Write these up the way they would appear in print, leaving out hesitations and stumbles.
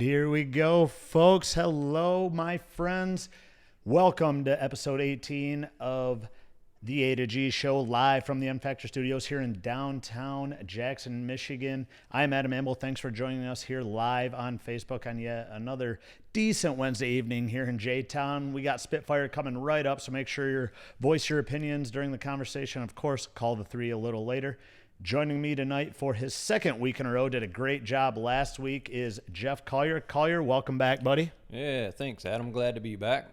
here we go, folks. Hello, my friends. Welcome to episode 18 of the A to G show, live from the M Factor Studios here in downtown Jackson, Michigan. I'm Adam Amble. Thanks for joining us here live on Facebook on yet another decent Wednesday evening here in J-Town. We got Spitfire coming right up, so make sure you voice your opinions during the conversation. Of course, call the three a little later. Joining me tonight for his second week in a row, did a great job last week, is Jeff Collier. Collier, welcome back, buddy. Yeah, thanks, Adam. Glad to be back.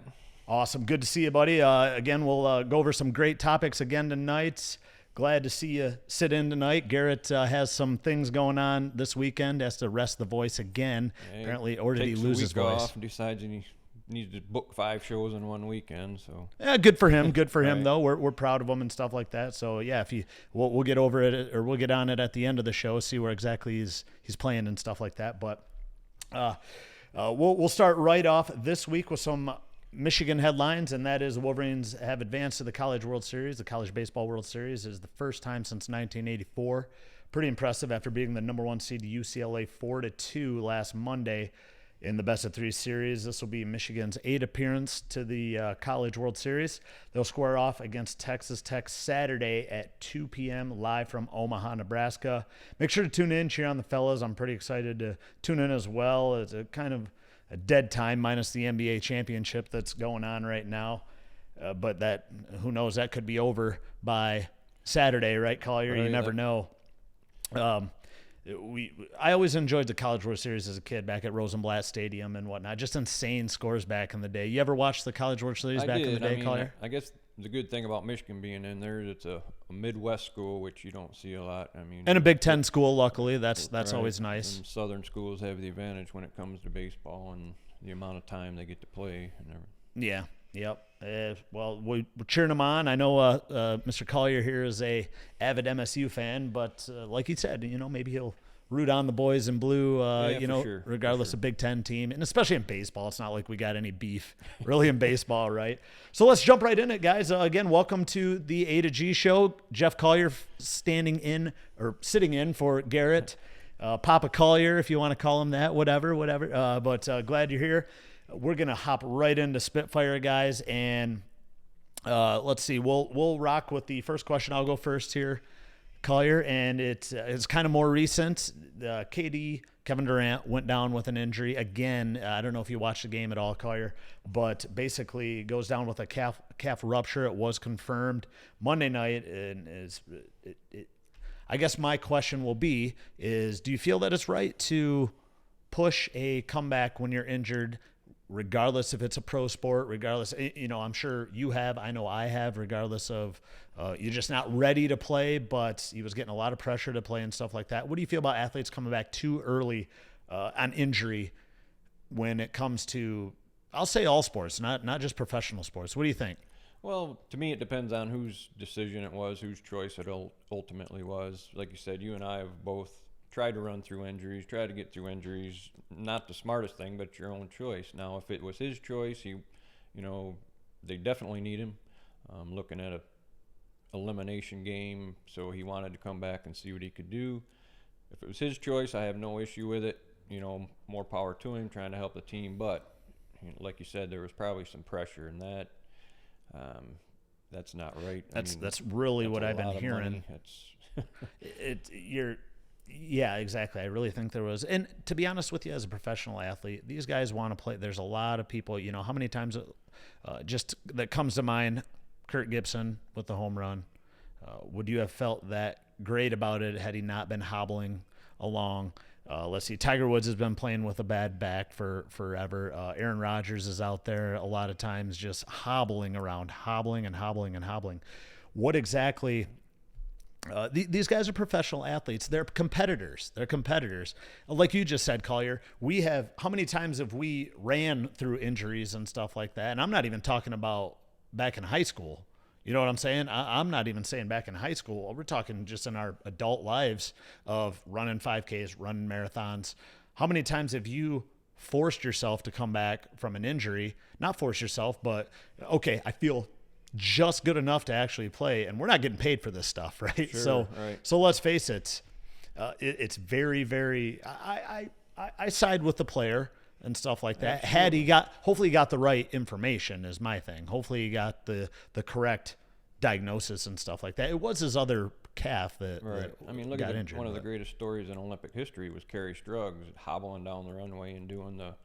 Awesome. Good to see you, buddy. Again, we'll go over some great topics again tonight. Glad to see you sit in tonight. Garrett has some things going on this weekend, has to rest the voice again, apparently, or did he lose his voice? Off and decides he needs to book 5 shows in one weekend. So yeah, good for him. Good for him, though. We're proud of him and stuff like that. So yeah, we'll get over it, or we'll get on it at the end of the show, see where exactly he's playing and stuff like that. But we'll start right off this week with some Michigan headlines, and that is the Wolverines have advanced to the College World Series. The College Baseball World Series is the first time since 1984. Pretty impressive after beating the number 1 seed UCLA 4-2 last Monday in the best-of-3 series. This will be Michigan's 8th appearance to the College World Series. They'll square off against Texas Tech Saturday at 2 p.m. live from Omaha, Nebraska. Make sure to tune in, cheer on the fellas. I'm pretty excited to tune in as well. It's a kind of a dead time minus the NBA championship that's going on right now. But that, who knows, that could be over by Saturday, right, Collier? You never know. I always enjoyed the College World Series as a kid back at Rosenblatt Stadium and whatnot. Just insane scores back in the day. You ever watch the College World Series back in the day, Collier? I guess the good thing about Michigan being in there is it's a Midwest school, which you don't see a lot. And a Big Ten school, luckily. That's right. Always nice. And Southern schools have the advantage when it comes to baseball and the amount of time they get to play and everything. Yeah. Yep. Well, we're cheering them on. I know Mr. Collier here is a avid MSU fan, but like he said, maybe he'll root on the boys in blue, sure. regardless of Big Ten team. And especially in baseball, it's not like we got any beef really in baseball, right? So let's jump right in it, guys. Again, welcome to the A to G show. Jeff Collier sitting in for Garrett. Papa Collier, if you want to call him that, whatever. But glad you're here. We're going to hop right into Spitfire, guys, and let's see. We'll rock with the first question. I'll go first here, Collier, and it's kind of more recent. Kevin Durant went down with an injury again. I don't know if you watched the game at all, Collier, but basically goes down with a calf rupture. It was confirmed Monday night, and I guess my question will be: do you feel that it's right to push a comeback when you're injured? Regardless if it's a pro sport, regardless, I'm sure you have, I know I have, regardless of you're just not ready to play, but he was getting a lot of pressure to play and stuff like that. What do you feel about athletes coming back too early on injury when it comes to, I'll say all sports, not just professional sports? What do you think? Well, to me, it depends on whose decision it was, whose choice it ultimately was. Like you said, you and I have both tried to run through injuries, try to get through injuries. Not the smartest thing, but your own choice. Now, if it was his choice, they definitely need him. Looking at a elimination game, so he wanted to come back and see what he could do. If it was his choice, I have no issue with it. More power to him, trying to help the team. But like you said, there was probably some pressure in that. That's not right. That's really what I've been hearing. Yeah, exactly. I really think there was. And to be honest with you, as a professional athlete, these guys want to play. There's a lot of people, how many times just that comes to mind, Kurt Gibson with the home run. Would you have felt that great about it had he not been hobbling along? Let's see. Tiger Woods has been playing with a bad back for forever. Aaron Rodgers is out there a lot of times just hobbling around, hobbling. What exactly... these guys are professional athletes. They're competitors. Like you just said, Collier, how many times have we ran through injuries and stuff like that? And I'm not even talking about back in high school. You know what I'm saying? I'm not even saying back in high school. We're talking just in our adult lives of running 5Ks, running marathons. How many times have you forced yourself to come back from an injury? Not force yourself, but, okay, I feel just good enough to actually play, and we're not getting paid for this stuff, right? Sure, so let's face it, it's very, very. I side with the player and stuff like that. Absolutely. Hopefully he got the right information is my thing. Hopefully he got the correct diagnosis and stuff like that. It was his other calf that, Right. that I mean, look got at injured. one of the but- greatest stories in Olympic history was Kerry Struggs hobbling down the runway and doing the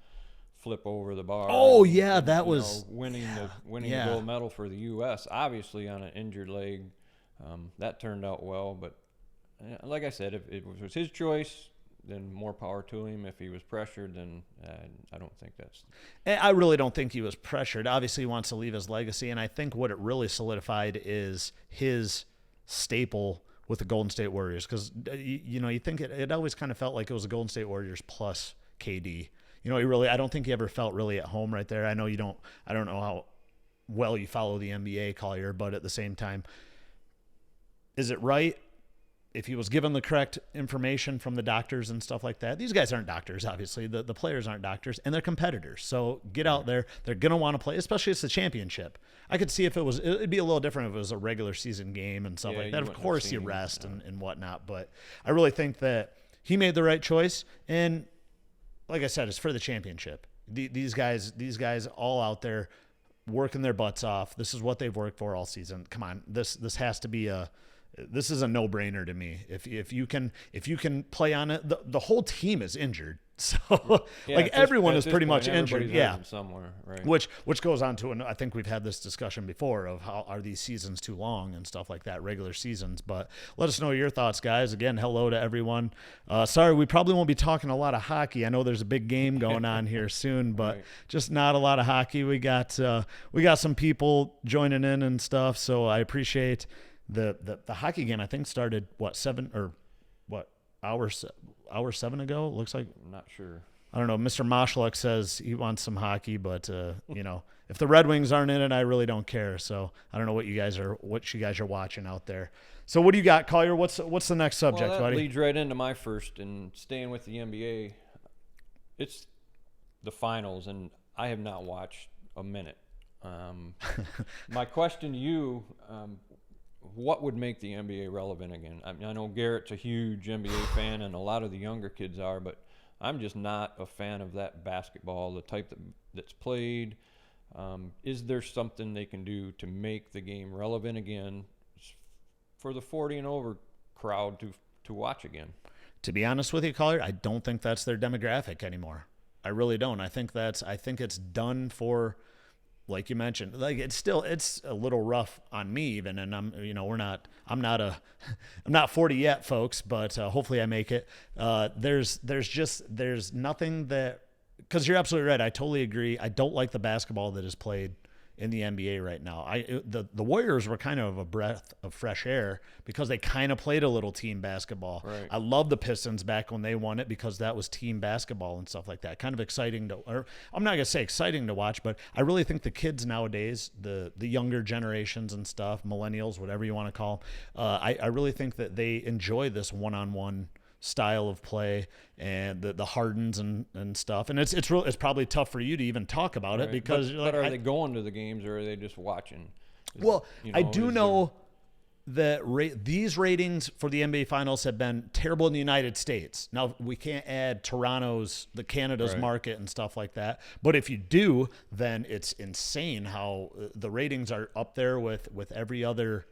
flip over the bar. Oh, yeah, and, that you was know, winning yeah. the gold medal for the U.S. Obviously on an injured leg, that turned out well. But like I said, if it was his choice, then more power to him. If he was pressured, then I don't think that's. And I really don't think he was pressured. Obviously, he wants to leave his legacy, and I think what it really solidified is his staple with the Golden State Warriors. Because you think it always kind of felt like it was the Golden State Warriors plus KD. I don't think he ever felt really at home right there. I know you don't. I don't know how well you follow the NBA, Collier, but at the same time, is it right? If he was given the correct information from the doctors and stuff like that, these guys aren't doctors, obviously. The players aren't doctors, and they're competitors. So get out there. They're going to want to play, especially it's the championship. I could see if it'd be a little different if it was a regular season game and stuff like that. Of course, you rest and whatnot. But I really think that he made the right choice. And like I said, it's for the championship. These guys all out there working their butts off. This is what they've worked for all season. Come on, this has to be this is a no-brainer to me. If you can play on it, the whole team is injured. So everyone is pretty much injured. Yeah, somewhere, right? Which goes on to, and I think we've had this discussion before of how are these seasons too long and stuff like that, regular seasons. But let us know your thoughts, guys. Again, hello to everyone. Sorry, we probably won't be talking a lot of hockey. I know there's a big game going on here soon, but just not a lot of hockey. We got some people joining in and stuff. So I appreciate the hockey game. I think started hour 7 ago. It looks like. I'm not sure. I don't know. Mr. Moshluck says he wants some hockey, but if the Red Wings aren't in it, I really don't care. So I don't know what you guys are watching out there. So what do you got, Collier? What's the next subject, that buddy? leads right into my first, and staying with the NBA. It's the finals, and I have not watched a minute. My question to you. What would make the NBA relevant again? I know Garrett's a huge NBA fan, and a lot of the younger kids are, but I'm just not a fan of that basketball, the type that's played. Is there something they can do to make the game relevant again for the 40 and over crowd to watch again? To be honest with you, Collier, I don't think that's their demographic anymore. I really don't. I think it's done for. Like you mentioned, like it's a little rough on me even, and I'm not 40 yet, folks, but hopefully I make it. There's nothing that, because you're absolutely right. I totally agree. I don't like the basketball that is played in the NBA right now. The Warriors were kind of a breath of fresh air because they kind of played a little team basketball. Right. I love the Pistons back when they won it because that was team basketball and stuff like that. Kind of exciting or I'm not going to say exciting to watch, but I really think the kids nowadays, the younger generations and stuff, millennials, whatever you want to call them, I really think that they enjoy this one-on-one style of play and the Hardens and stuff, and it's probably tough for you to even talk about it because but are they going to the games or are they just watching? I do know that these ratings for the NBA Finals have been terrible in the United States. Now we can't add the Canada's market and stuff like that, but if you do, then it's insane how the ratings are up there with every other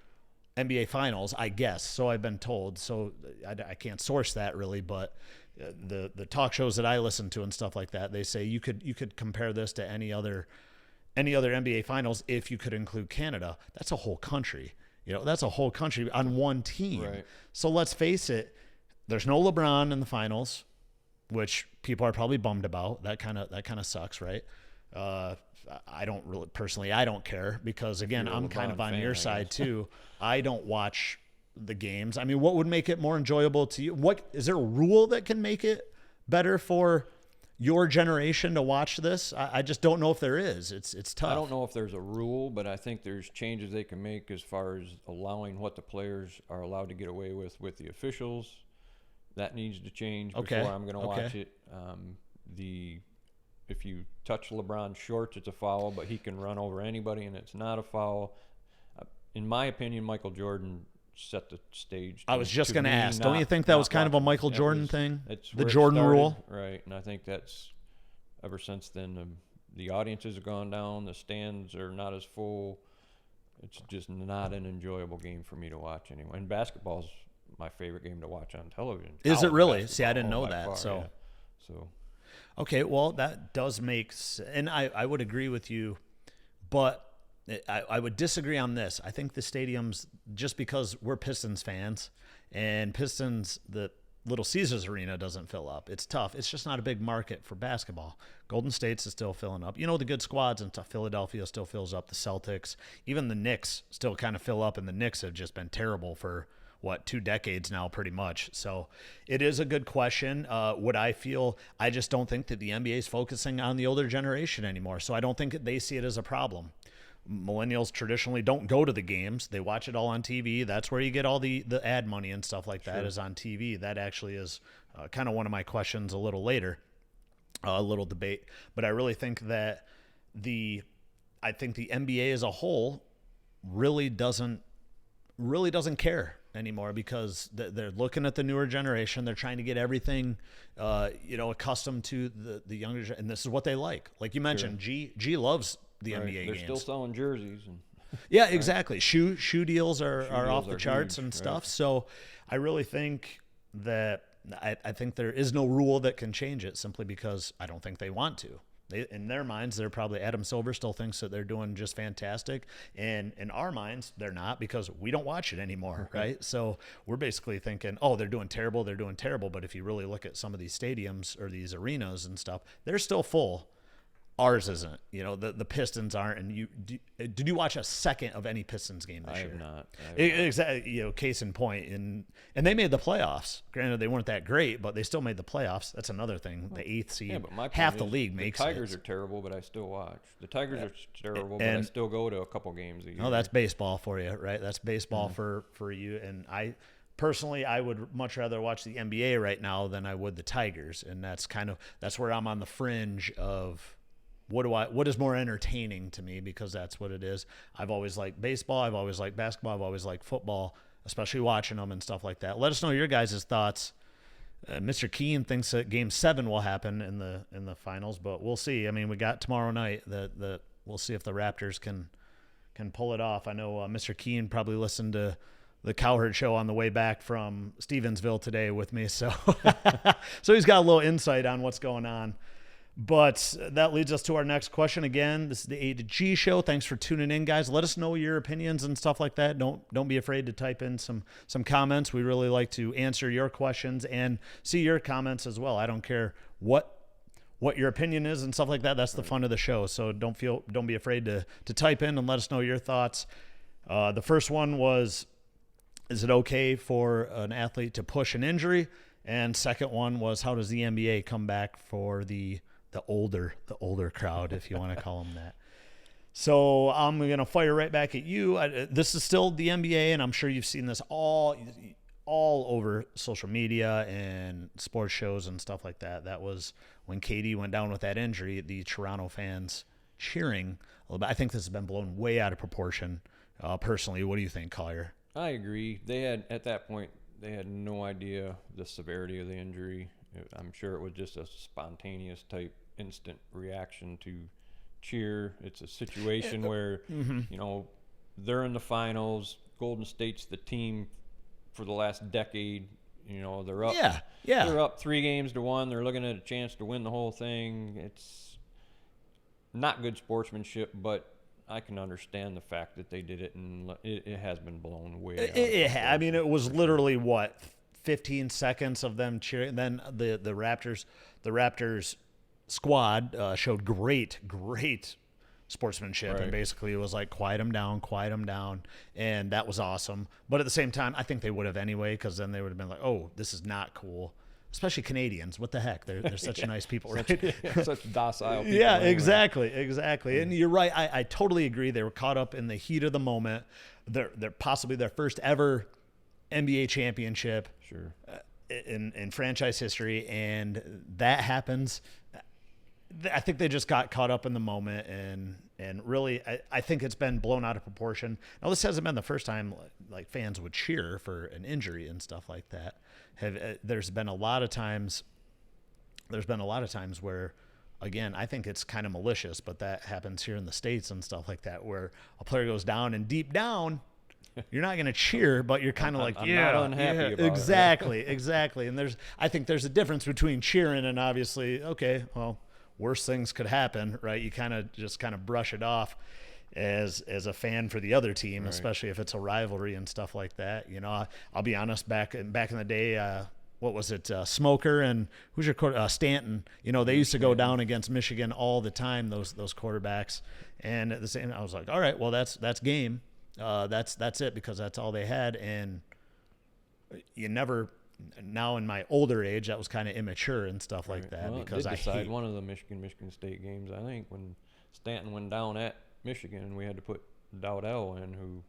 NBA Finals, I guess. So I've been told. So I can't source that really, but the talk shows that I listen to and stuff like that, they say you could compare this to any other NBA Finals if you could include Canada. That's a whole country. That's a whole country on one team. Right. So let's face it, there's no LeBron in the finals, which people are probably bummed about. That kind of sucks, right? I don't really personally. I don't care because again, I'm kind of on your side too. I don't watch the games. I mean, what would make it more enjoyable to you? What is there a rule that can make it better for your generation to watch this? I just don't know if there is. It's tough. I don't know if there's a rule, but I think there's changes they can make as far as allowing what the players are allowed to get away with the officials. That needs to change before I'm going to watch it. If you touch LeBron's shorts, it's a foul, but he can run over anybody, and it's not a foul. In my opinion, Michael Jordan set the stage. I was just going to ask. Don't you think that was kind of a Michael Jordan thing? The Jordan rule? Right, and I think that's ever since then, the audiences have gone down. The stands are not as full. It's just not an enjoyable game for me to watch anymore. And basketball's my favorite game to watch on television. Is it College really? See, I basketball, didn't know by that. far, So, yeah. So okay, well, that does and I would agree with you, but I would disagree on this. I think the stadiums, just because we're Pistons fans, and Pistons, the Little Caesars Arena doesn't fill up. It's tough. It's just not a big market for basketball. Golden State's is still filling up. You know, the good squads and stuff. Philadelphia still fills up. The Celtics, even the Knicks still kind of fill up, and the Knicks have just been terrible for, 2 decades now, pretty much. So it is a good question. I just don't think that the NBA is focusing on the older generation anymore. So I don't think they see it as a problem. Millennials traditionally don't go to the games. They watch it all on TV. That's where you get all the ad money and stuff like that, is on TV. That actually is kind of one of my questions a little later, a little debate. But I really think that I think the NBA as a whole really doesn't care anymore, because they're looking at the newer generation. They're trying to get everything, accustomed to the younger, and this is what they like. Like you mentioned, G loves the NBA they're games. still selling jerseys. And yeah, exactly. Shoe deals are off deals the are charts huge, and stuff. right. So I really think that I think there is no rule that can change it, simply because I don't think they want to. In their minds, they're probably, Adam Silver still thinks that they're doing just fantastic. And in our minds, they're not, because we don't watch it anymore, right? So we're basically thinking, oh, they're doing terrible. But if you really look at some of these stadiums or these arenas and stuff, they're still full. Ours isn't. The Pistons aren't. And did you watch a second of any Pistons game this year? I have not. Exactly. Case in point. And they made the playoffs. Granted, they weren't that great, but they still made the playoffs. That's another thing. The 8th seed. Yeah, but my point half the is, league makes the Tigers it. are terrible, but I still watch. The Tigers are terrible, but I still go to a couple games a year. Oh, that's baseball for you, right? That's baseball for you. And personally, I would much rather watch the NBA right now than I would the Tigers. And that's where I'm on the fringe of what is more entertaining to me, because that's what it is. I've always liked baseball. I've always liked basketball. I've always liked football, especially watching them and stuff like that. Let us know your guys' thoughts. Mr. Keene thinks that Game 7 will happen in the finals, but we'll see. I mean, we got tomorrow night. That we'll see if the Raptors can pull it off. I know Mr. Keene probably listened to the Cowherd show on the way back from Stevensville today with me, so he's got a little insight on what's going on. But that leads us to our next question. Again, this is the A to G show. Thanks for tuning in, guys. Let us know your opinions and stuff like that. Don't be afraid to type in some comments. We really like to answer your questions and see your comments as well. I don't care what your opinion is and stuff like that. That's the fun of the show. So don't be afraid to type in and let us know your thoughts. The first one was, is it okay for an athlete to push an injury? And second one was, how does the NBA come back for the older crowd, if you want to call them that? So I'm going to fire right back at you. This is still the NBA, and I'm sure you've seen this all over social media and sports shows and stuff like that. That was when KD went down with that injury, the Toronto fans cheering a little bit. I think this has been blown way out of proportion. Personally, what do you think, Collier? I agree. At that point, they had no idea the severity of the injury. I'm sure it was just a spontaneous type instant reaction to cheer. It's a situation where, they're in the finals. Golden State's the team for the last decade. They're up. Yeah. They're up 3-1. They're looking at a chance to win the whole thing. It's not good sportsmanship, but I can understand the fact that they did it, and it has been blown way out. I mean, it was literally 15 seconds of them cheering. Then the Raptors squad showed great sportsmanship, and basically it was like quiet them down, and that was awesome. But at the same time, I think they would have anyway, because then they would have been like, oh, this is not cool. Especially Canadians, what the heck? They're such nice people, right? Such docile people. Yeah, anyway. Exactly. And you're right. I totally agree. They were caught up in the heat of the moment. They're possibly their first ever NBA championship. Sure. In franchise history, and that happens. I think they just got caught up in the moment, and really, I think it's been blown out of proportion. Now, this hasn't been the first time like fans would cheer for an injury and stuff like that. There's been a lot of times where again, I think it's kind of malicious, but that happens here in the States and stuff like that, where a player goes down and deep down, you're not going to cheer, but you're kind of like, I'm yeah, not unhappy yeah, about it, right? exactly, exactly. And I think there's a difference between cheering and obviously, okay, well, worse things could happen, right? You kind of brush it off as a fan for the other team, especially if it's a rivalry and stuff like that. You know, I'll be honest, back in the day, what was it, Smoker and who's your quarter, Stanton? You know, they used to go down against Michigan all the time, those quarterbacks. And at the same, I was like, all right, well, that's game. That's it, because that's all they had. And you never. Now in my older age, that was kind of immature and stuff like that, well, because I hate one of the Michigan State games. I think when Stanton went down at Michigan, we had to put Dowdell in, who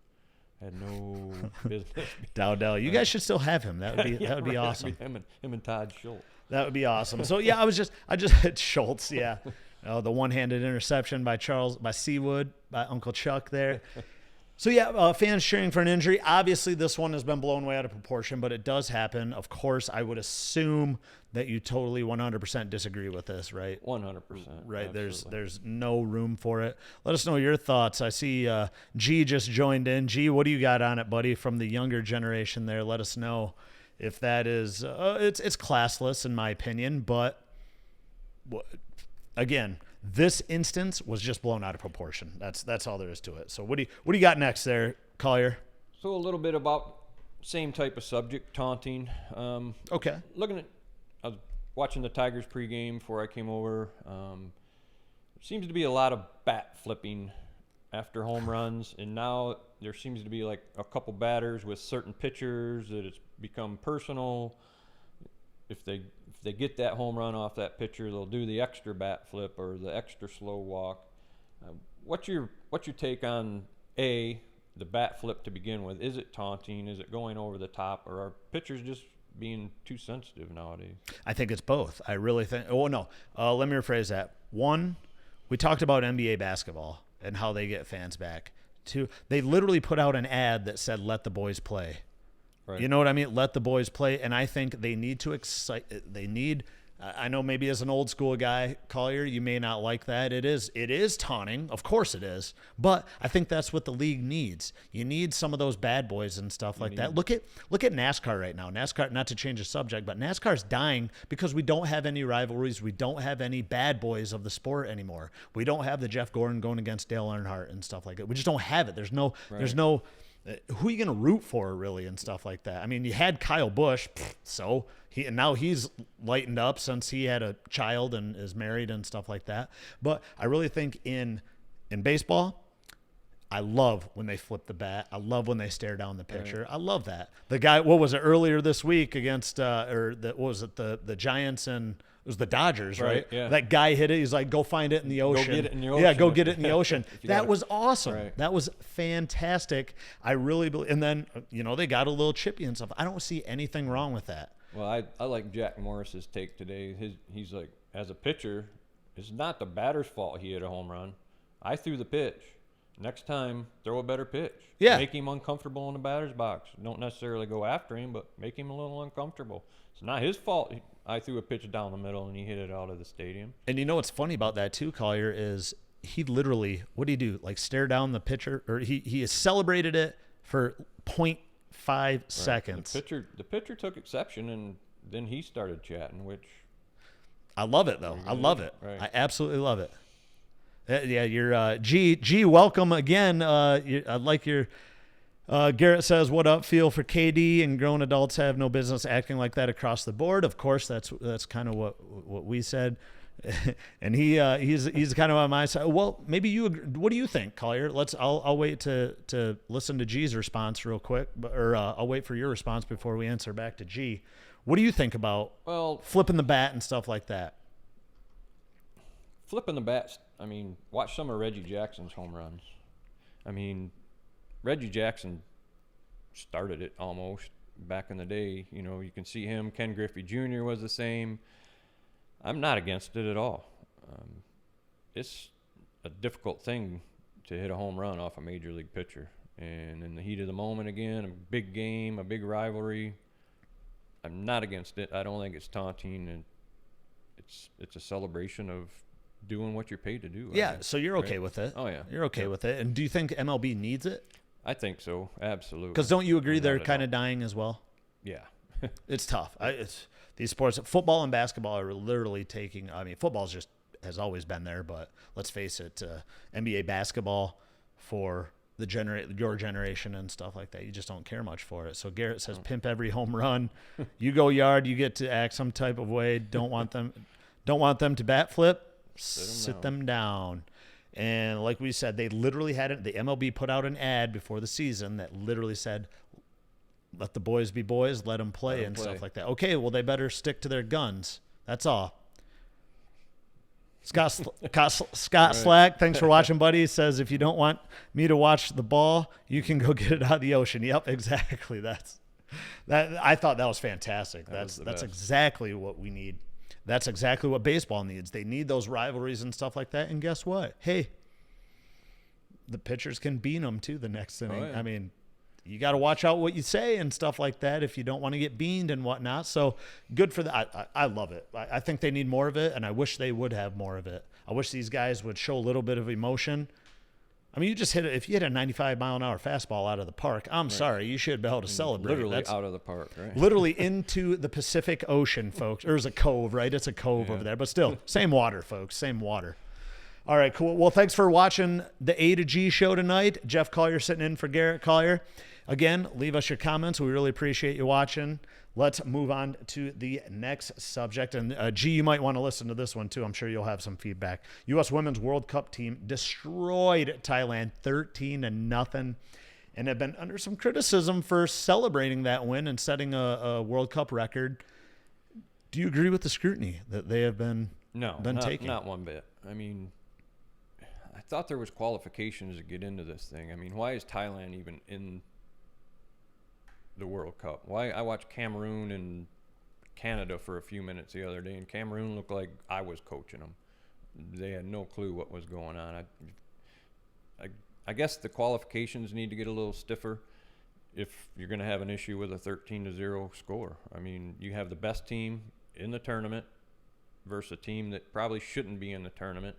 had no business. Dowdell, you guys should still have him. That would be be awesome. Him and Todd Schultz. That would be awesome. So yeah, I just had Schultz. Yeah, the one-handed interception by Seawood, by Uncle Chuck there. So yeah, fans cheering for an injury. Obviously, this one has been blown way out of proportion, but it does happen. Of course, I would assume that you totally 100% disagree with this, right? 100%. Right. Absolutely. There's no room for it. Let us know your thoughts. I see G just joined in. G, what do you got on it, buddy? From the younger generation there, let us know if that is it's classless in my opinion, but again, this instance was just blown out of proportion. That's all there is to it. So what do you got next there, Collier? So a little bit about same type of subject, taunting. Okay. I was watching the Tigers pregame before I came over. Seems to be a lot of bat flipping after home runs, and now there seems to be like a couple batters with certain pitchers that it's become personal. If they get that home run off that pitcher, they'll do the extra bat flip or the extra slow walk. What's your take on the bat flip to begin with? Is it taunting? Is it going over the top? Or are pitchers just being too sensitive nowadays? I think it's both. I really think. Oh no, let me rephrase that. One, we talked about NBA basketball and how they get fans back. Two, they literally put out an ad that said "Let the boys play." Right. You know what I mean? Let the boys play. And I think they need to excite. They need. I know maybe as an old school guy, Collier, you may not like that. It is taunting. Of course it is. But I think that's what the league needs. You need some of those bad boys and stuff like that. Look at NASCAR right now. NASCAR, not to change the subject, but NASCAR's dying because we don't have any rivalries. We don't have any bad boys of the sport anymore. We don't have the Jeff Gordon going against Dale Earnhardt and stuff like that. We just don't have it. There's no who are you going to root for, really, and stuff like that? I mean, you had Kyle Busch, so now he's lightened up since he had a child and is married and stuff like that. But I really think in baseball, I love when they flip the bat. I love when they stare down the pitcher. Right. I love that. The guy, what was it, earlier this week against the Giants and it was the Dodgers, right? Yeah. That guy hit it. He's like, go find it in the ocean. Go get it in the ocean. Yeah, go get it in the ocean. That was awesome. Right. That was fantastic. I really believe. And then, they got a little chippy and stuff. I don't see anything wrong with that. Well, I like Jack Morris's take today. He's like, as a pitcher, it's not the batter's fault he hit a home run. I threw the pitch. Next time, throw a better pitch. Yeah. Make him uncomfortable in the batter's box. Don't necessarily go after him, but make him a little uncomfortable. It's not his fault. I threw a pitch down the middle and he hit it out of the stadium. And you know what's funny about that too, Collier, is he literally, what did he do? Like stare down the pitcher, or he has celebrated it for 0.5 seconds. The pitcher took exception, and then he started chatting, which I love it though. I love it. Right. I absolutely love it. Yeah, you're G. Welcome again. I'd like your. Garrett says, "What up? Feel for KD and grown adults have no business acting like that across the board." Of course, that's kind of what we said, and he's kind of on my side. Well, maybe you agree. What do you think, Collier? I'll wait to listen to G's response real quick, or I'll wait for your response before we answer back to G. What do you think about flipping the bat and stuff like that? Flipping the bats. I mean, watch some of Reggie Jackson's home runs. I mean, Reggie Jackson started it almost back in the day. You can see him. Ken Griffey Jr. was the same. I'm not against it at all. It's a difficult thing to hit a home run off a major league pitcher. And in the heat of the moment again, a big game, a big rivalry, I'm not against it. I don't think it's taunting, and it's a celebration of doing what you're paid to do. I Yeah, guess, so you're okay right? with it. Oh, yeah. You're okay with it. And do you think MLB needs it? I think so. Absolutely. Because don't you agree Without they're a kind of doubt. dying as well? Yeah. It's tough. It's these sports, football and basketball are literally taking. I mean, football's just has always been there, but let's face it, NBA basketball for your generation and stuff like that, you just don't care much for it. So Garrett says, pimp every home run. You go yard, you get to act some type of way. Don't want them to bat flip. Sit them down. And like we said, they literally had it. The MLB put out an ad before the season that literally said, let the boys be boys, let them play and stuff like that. Okay, well, they better stick to their guns. That's all. Scott Slack, thanks for watching, buddy. Says, if you don't want me to watch the ball, you can go get it out of the ocean. Yep, exactly. I thought that was fantastic. That's exactly what we need. That's exactly what baseball needs. They need those rivalries and stuff like that. And guess what? Hey, the pitchers can beat them too the next inning. Oh, yeah. I mean, you got to watch out what you say and stuff like that if you don't want to get beaned and whatnot. So good for that. I love it. I think they need more of it, and I wish they would have more of it. I wish these guys would show a little bit of emotion. I mean, you just hit it. If you hit a 95-mile-an-hour fastball out of the park, I'm sorry, you should be able to celebrate. Literally out of the park, right? Literally into the Pacific Ocean, folks. There's a cove, right? It's a cove over there, but still, same water, folks. Same water. All right, cool. Well, thanks for watching the A to G show tonight. Jeff Collier sitting in for Garrett Collier. Again, leave us your comments. We really appreciate you watching. Let's move on to the next subject. And G, you might want to listen to this one too. I'm sure you'll have some feedback. U.S. Women's World Cup team destroyed Thailand 13-0 and have been under some criticism for celebrating that win and setting a World Cup record. Do you agree with the scrutiny that they have been taking? Not one bit. I mean, I thought there was qualifications to get into this thing. I mean, why is Thailand even in the World Cup? Why? I watched Cameroon and Canada for a few minutes the other day, and Cameroon looked like I was coaching them. They had no clue what was going on. I guess the qualifications need to get a little stiffer if you're going to have an issue with a 13-0 score. I mean, you have the best team in the tournament versus a team that probably shouldn't be in the tournament.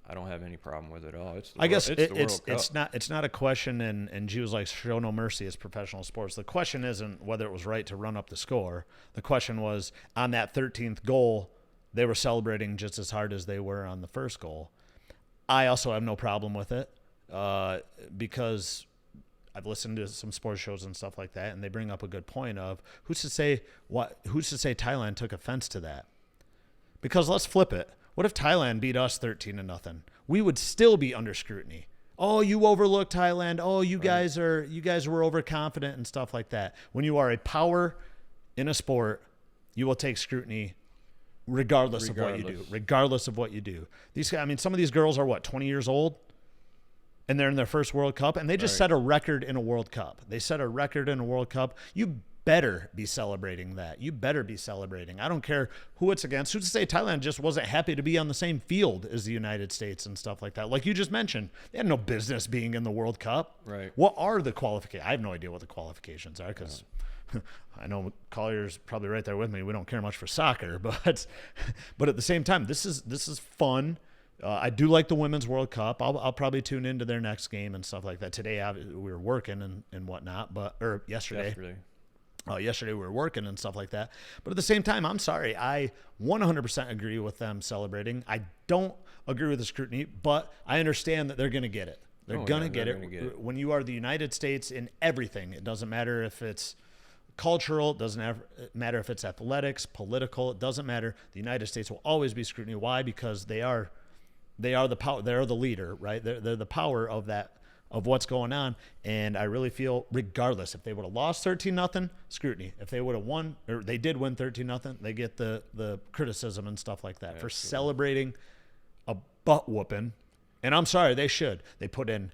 I don't have any problem with it at all. It's not a question, and G was like, show no mercy as professional sports. The question isn't whether it was right to run up the score. The question was, on that 13th goal, they were celebrating just as hard as they were on the first goal. I also have no problem with it because I've listened to some sports shows and stuff like that, and they bring up a good point of who's to say Thailand took offense to that? Because let's flip it. What if Thailand beat us 13-0? We would still be under scrutiny. Oh, you overlooked Thailand. Oh, you guys were overconfident and stuff like that. When you are a power in a sport, you will take scrutiny regardless of what you do. Regardless of what you do. Some of these girls are 20 years old, and they're in their first World Cup, and they just set a record in a World Cup. They set a record in a World Cup. You better be celebrating that. You better be celebrating. I don't care who it's against. Who's to say Thailand just wasn't happy to be on the same field as the United States and stuff like that? Like you just mentioned, they had no business being in the World Cup. Right. What are the qualifications? I have no idea what the qualifications are because I know Collier's probably right there with me. We don't care much for soccer, but at the same time, this is fun. I do like the Women's World Cup. I'll probably tune into their next game and stuff like that. Today we were working and whatnot, or yesterday. Yesterday we were working and stuff like that. But at the same time, I'm sorry. I 100% agree with them celebrating. I don't agree with the scrutiny, but I understand that they're going to get it. They're going to get it. When you are the United States in everything, it doesn't matter if it's cultural, it doesn't matter if it's athletics, political, it doesn't matter. The United States will always be scrutiny. Why? Because they are the power. They're the leader, right? They're the power of that, of what's going on. And I really feel regardless, if they would have lost 13-0, scrutiny. If they would have won, or they did win 13-0, they get the criticism and stuff like that for celebrating a butt whooping. And I'm sorry, they should. They put in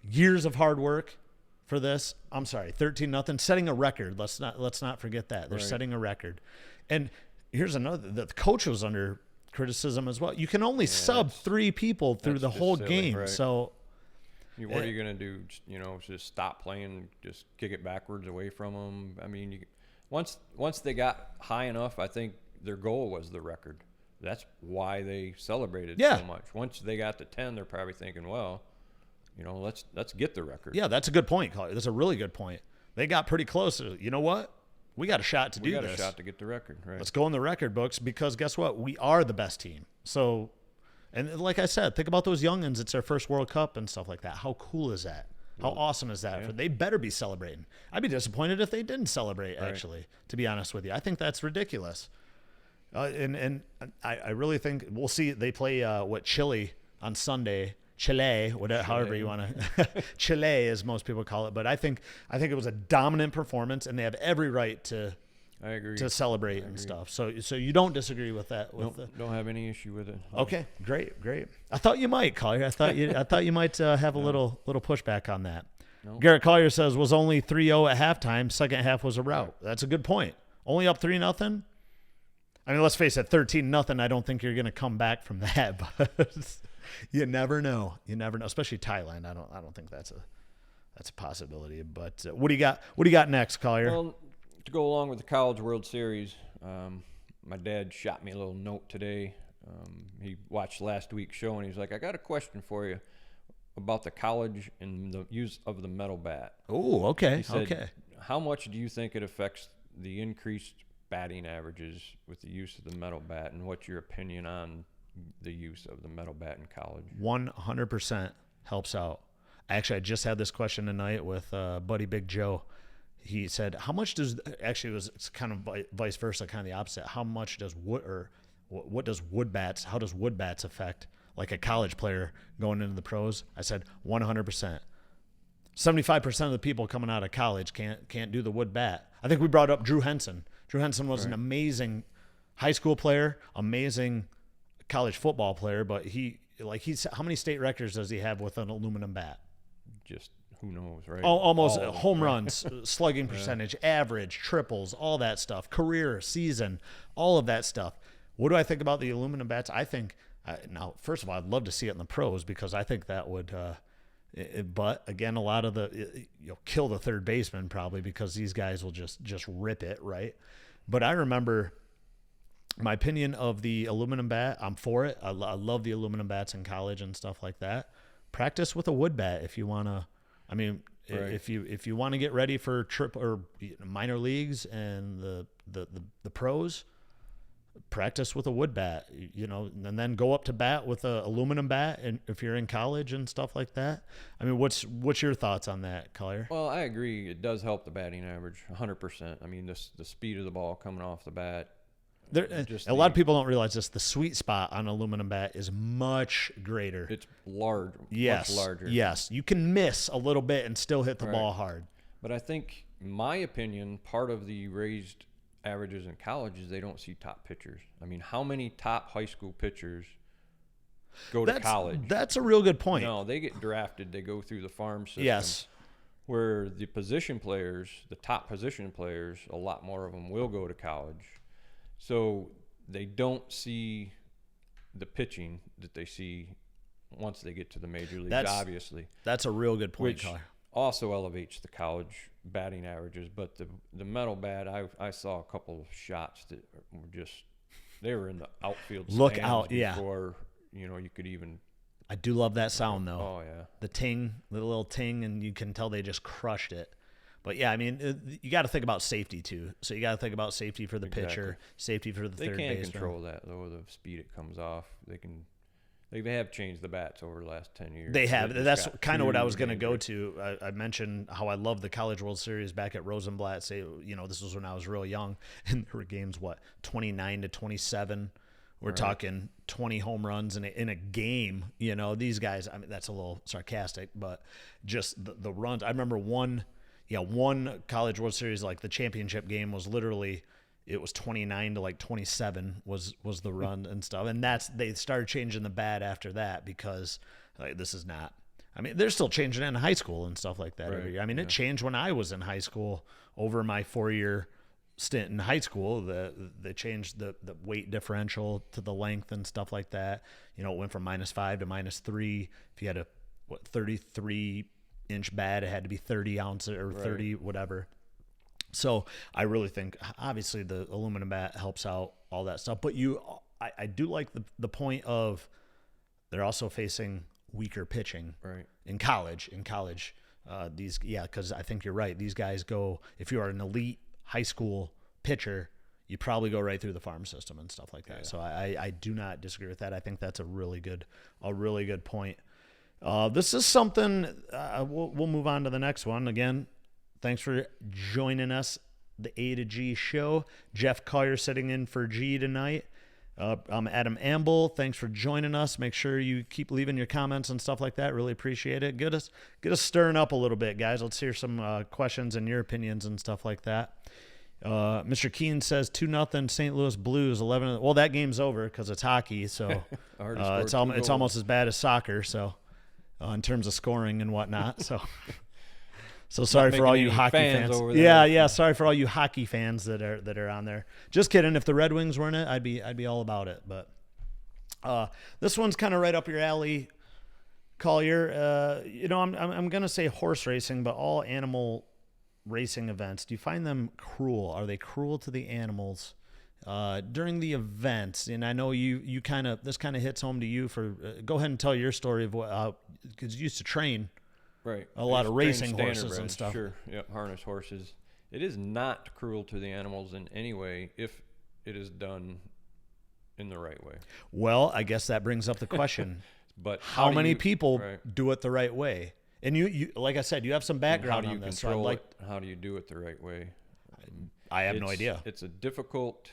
years of hard work for this. I'm sorry, 13-0, setting a record. Let's not forget that. They're setting a record. And here's another, the coach was under criticism as well. You can only sub 3 people through the whole game. Right. So what are you going to do? Just stop playing, just kick it backwards away from them. I mean, once they got high enough, I think their goal was the record. that's why they celebrated Yeah. so much. Once they got to 10, they're probably thinking, well, let's get the record. Yeah, that's a good point, Collier. That's a really good point. They got pretty close. You know what? We got a shot to do this. We got a shot to get the record, right? Let's go in the record books because guess what? We are the best team. So, and like I said, think about those youngins. It's their first World Cup and stuff like that. How cool is that? How awesome is that? Yeah. They better be celebrating. I'd be disappointed if they didn't celebrate, actually, to be honest with you. I think that's ridiculous. And I really think we'll see. They play, Chile on Sunday. Chile, whatever, however you want to, Chile as most people call it. But I think it was a dominant performance, and they have every right to I agree. to celebrate and stuff. So you don't disagree with that? Don't have any issue with it. Okay, great. I thought you might, Collier. I thought you might have a little pushback on that. No. Garrett Collier says was only 3-0 at halftime. Second half was a rout. That's a good point. Only up 3-0. I mean, let's face it, 13-0. I don't think you're going to come back from that, but you never know. Especially Thailand. I don't think that's a possibility. But what do you got? What do you got next, Collier? Well, to go along with the College World Series, my dad shot me a little note today. He watched last week's show, and he's like, I got a question for you about the college and the use of the metal bat. Oh, okay. He said, okay. How much do you think it affects the increased batting averages with the use of the metal bat, and what's your opinion on the use of the metal bat in college? 100% helps out. Actually, I just had this question tonight with buddy Big Joe. He said, how much does, actually it's kind of vice versa, kind of the opposite. How much does what does wood bats, how does wood bats affect like a college player going into the pros? I said 100%. 75% of the people coming out of college can't do the wood bat. I think we brought up Drew Henson. Drew Henson was an amazing high school player, amazing college football player, but he's how many state records does he have with an aluminum bat? Just who knows, right? Almost home runs, slugging percentage, average, triples, all that stuff, career, season, all of that stuff. What do I think about the aluminum bats? I think now, first of all, I'd love to see it in the pros because I think that would. But again, a lot of you'll kill the third baseman probably because these guys will just rip it, right? But I remember my opinion of the aluminum bat. I'm for it. I love the aluminum bats in college and stuff like that. Practice with a wood bat if you want to. I mean, right. if you want to get ready for or minor leagues and the pros, practice with a wood bat, and then go up to bat with a aluminum bat. And if you're in college and stuff like that, I mean, what's your thoughts on that, Collier? Well, I agree. It does help the batting average 100%. I mean, the speed of the ball coming off the bat. A lot of people don't realize this. The sweet spot on aluminum bat is much greater. It's large. Yes. Much larger. Yes. You can miss a little bit and still hit the ball hard. But I think, in my opinion, part of the raised averages in college is they don't see top pitchers. I mean, how many top high school pitchers go to college? That's a real good point. No, they get drafted. They go through the farm system. Yes. Where the position players, the top position players, a lot more of them will go to college. So they don't see the pitching that they see once they get to the major leagues, obviously. That's a real good point, which Collier. Also elevates the college batting averages. But the metal bat, I saw a couple of shots that were they were in the outfield Look stands out, before, you could even. I do love that sound, though. Oh, yeah. The ting, the little ting, and you can tell they just crushed it. But, yeah, I mean, you got to think about safety, too. So you got to think about safety for the pitcher, safety for the third baseman. They can't control that, though, the speed it comes off. They have changed the bats over the last 10 years. They have. That's kind of what I was going to go to. I mentioned how I love the College World Series back at Rosenblatt. This was when I was real young, and there were games, 29-27. We're talking 20 home runs in a game. These guys, I mean, that's a little sarcastic, but just the runs. I remember one College World Series, like the championship game was literally, it was 29-27 was the run and stuff. And they started changing the bat after that because this is not, I mean, they're still changing it in high school and stuff like that every year. I mean, it changed when I was in high school over my 4-year stint in hie school. They changed the weight differential to the length and stuff like that. It went from -5 to -3. If you had a 33-inch bat, it had to be 30 ounces or 30 whatever. So I really think obviously the aluminum bat helps out all that stuff, but you I do like the point of they're also facing weaker pitching Right. in college. Because I think you're right. These guys go, if you are an elite high school pitcher, you probably go right through the farm system and stuff like that. Yeah. So I do not disagree with that. I think that's a really good point. This is something we'll move on to the next one. Again, thanks for joining us, the A to G show. Jeff Collier sitting in for G tonight. I'm Adam Amble. Thanks for joining us. Make sure you keep leaving your comments and stuff like that. Really appreciate it. Get us stirring up a little bit, guys. Let's hear some questions and your opinions and stuff like that. Mr. Keene says 2-0 St. Louis Blues. 11. Well, that game's over because it's hockey, so it's almost as bad as soccer. So in terms of scoring and whatnot, So sorry for all you hockey fans. Over there. Yeah. Sorry for all you hockey fans that are on there. Just kidding. If the Red Wings were in it, I'd be all about it. But this one's kind of right up your alley, Collier. I'm gonna say horse racing, but all animal racing events. Do you find them cruel? Are they cruel to the animals during the events? And I know you this kind of hits home to you. For go ahead and tell your story of what because you used to train. Right. A lot of racing Standard horses bred, and stuff. Sure. Yep. Harness horses. It is not cruel to the animals in any way if it is done in the right way. Well, I guess that brings up the question. But how many people right. do it the right way? And you like I said, you have some background on this. Control it? How do you do it the right way? I have no idea. It's a difficult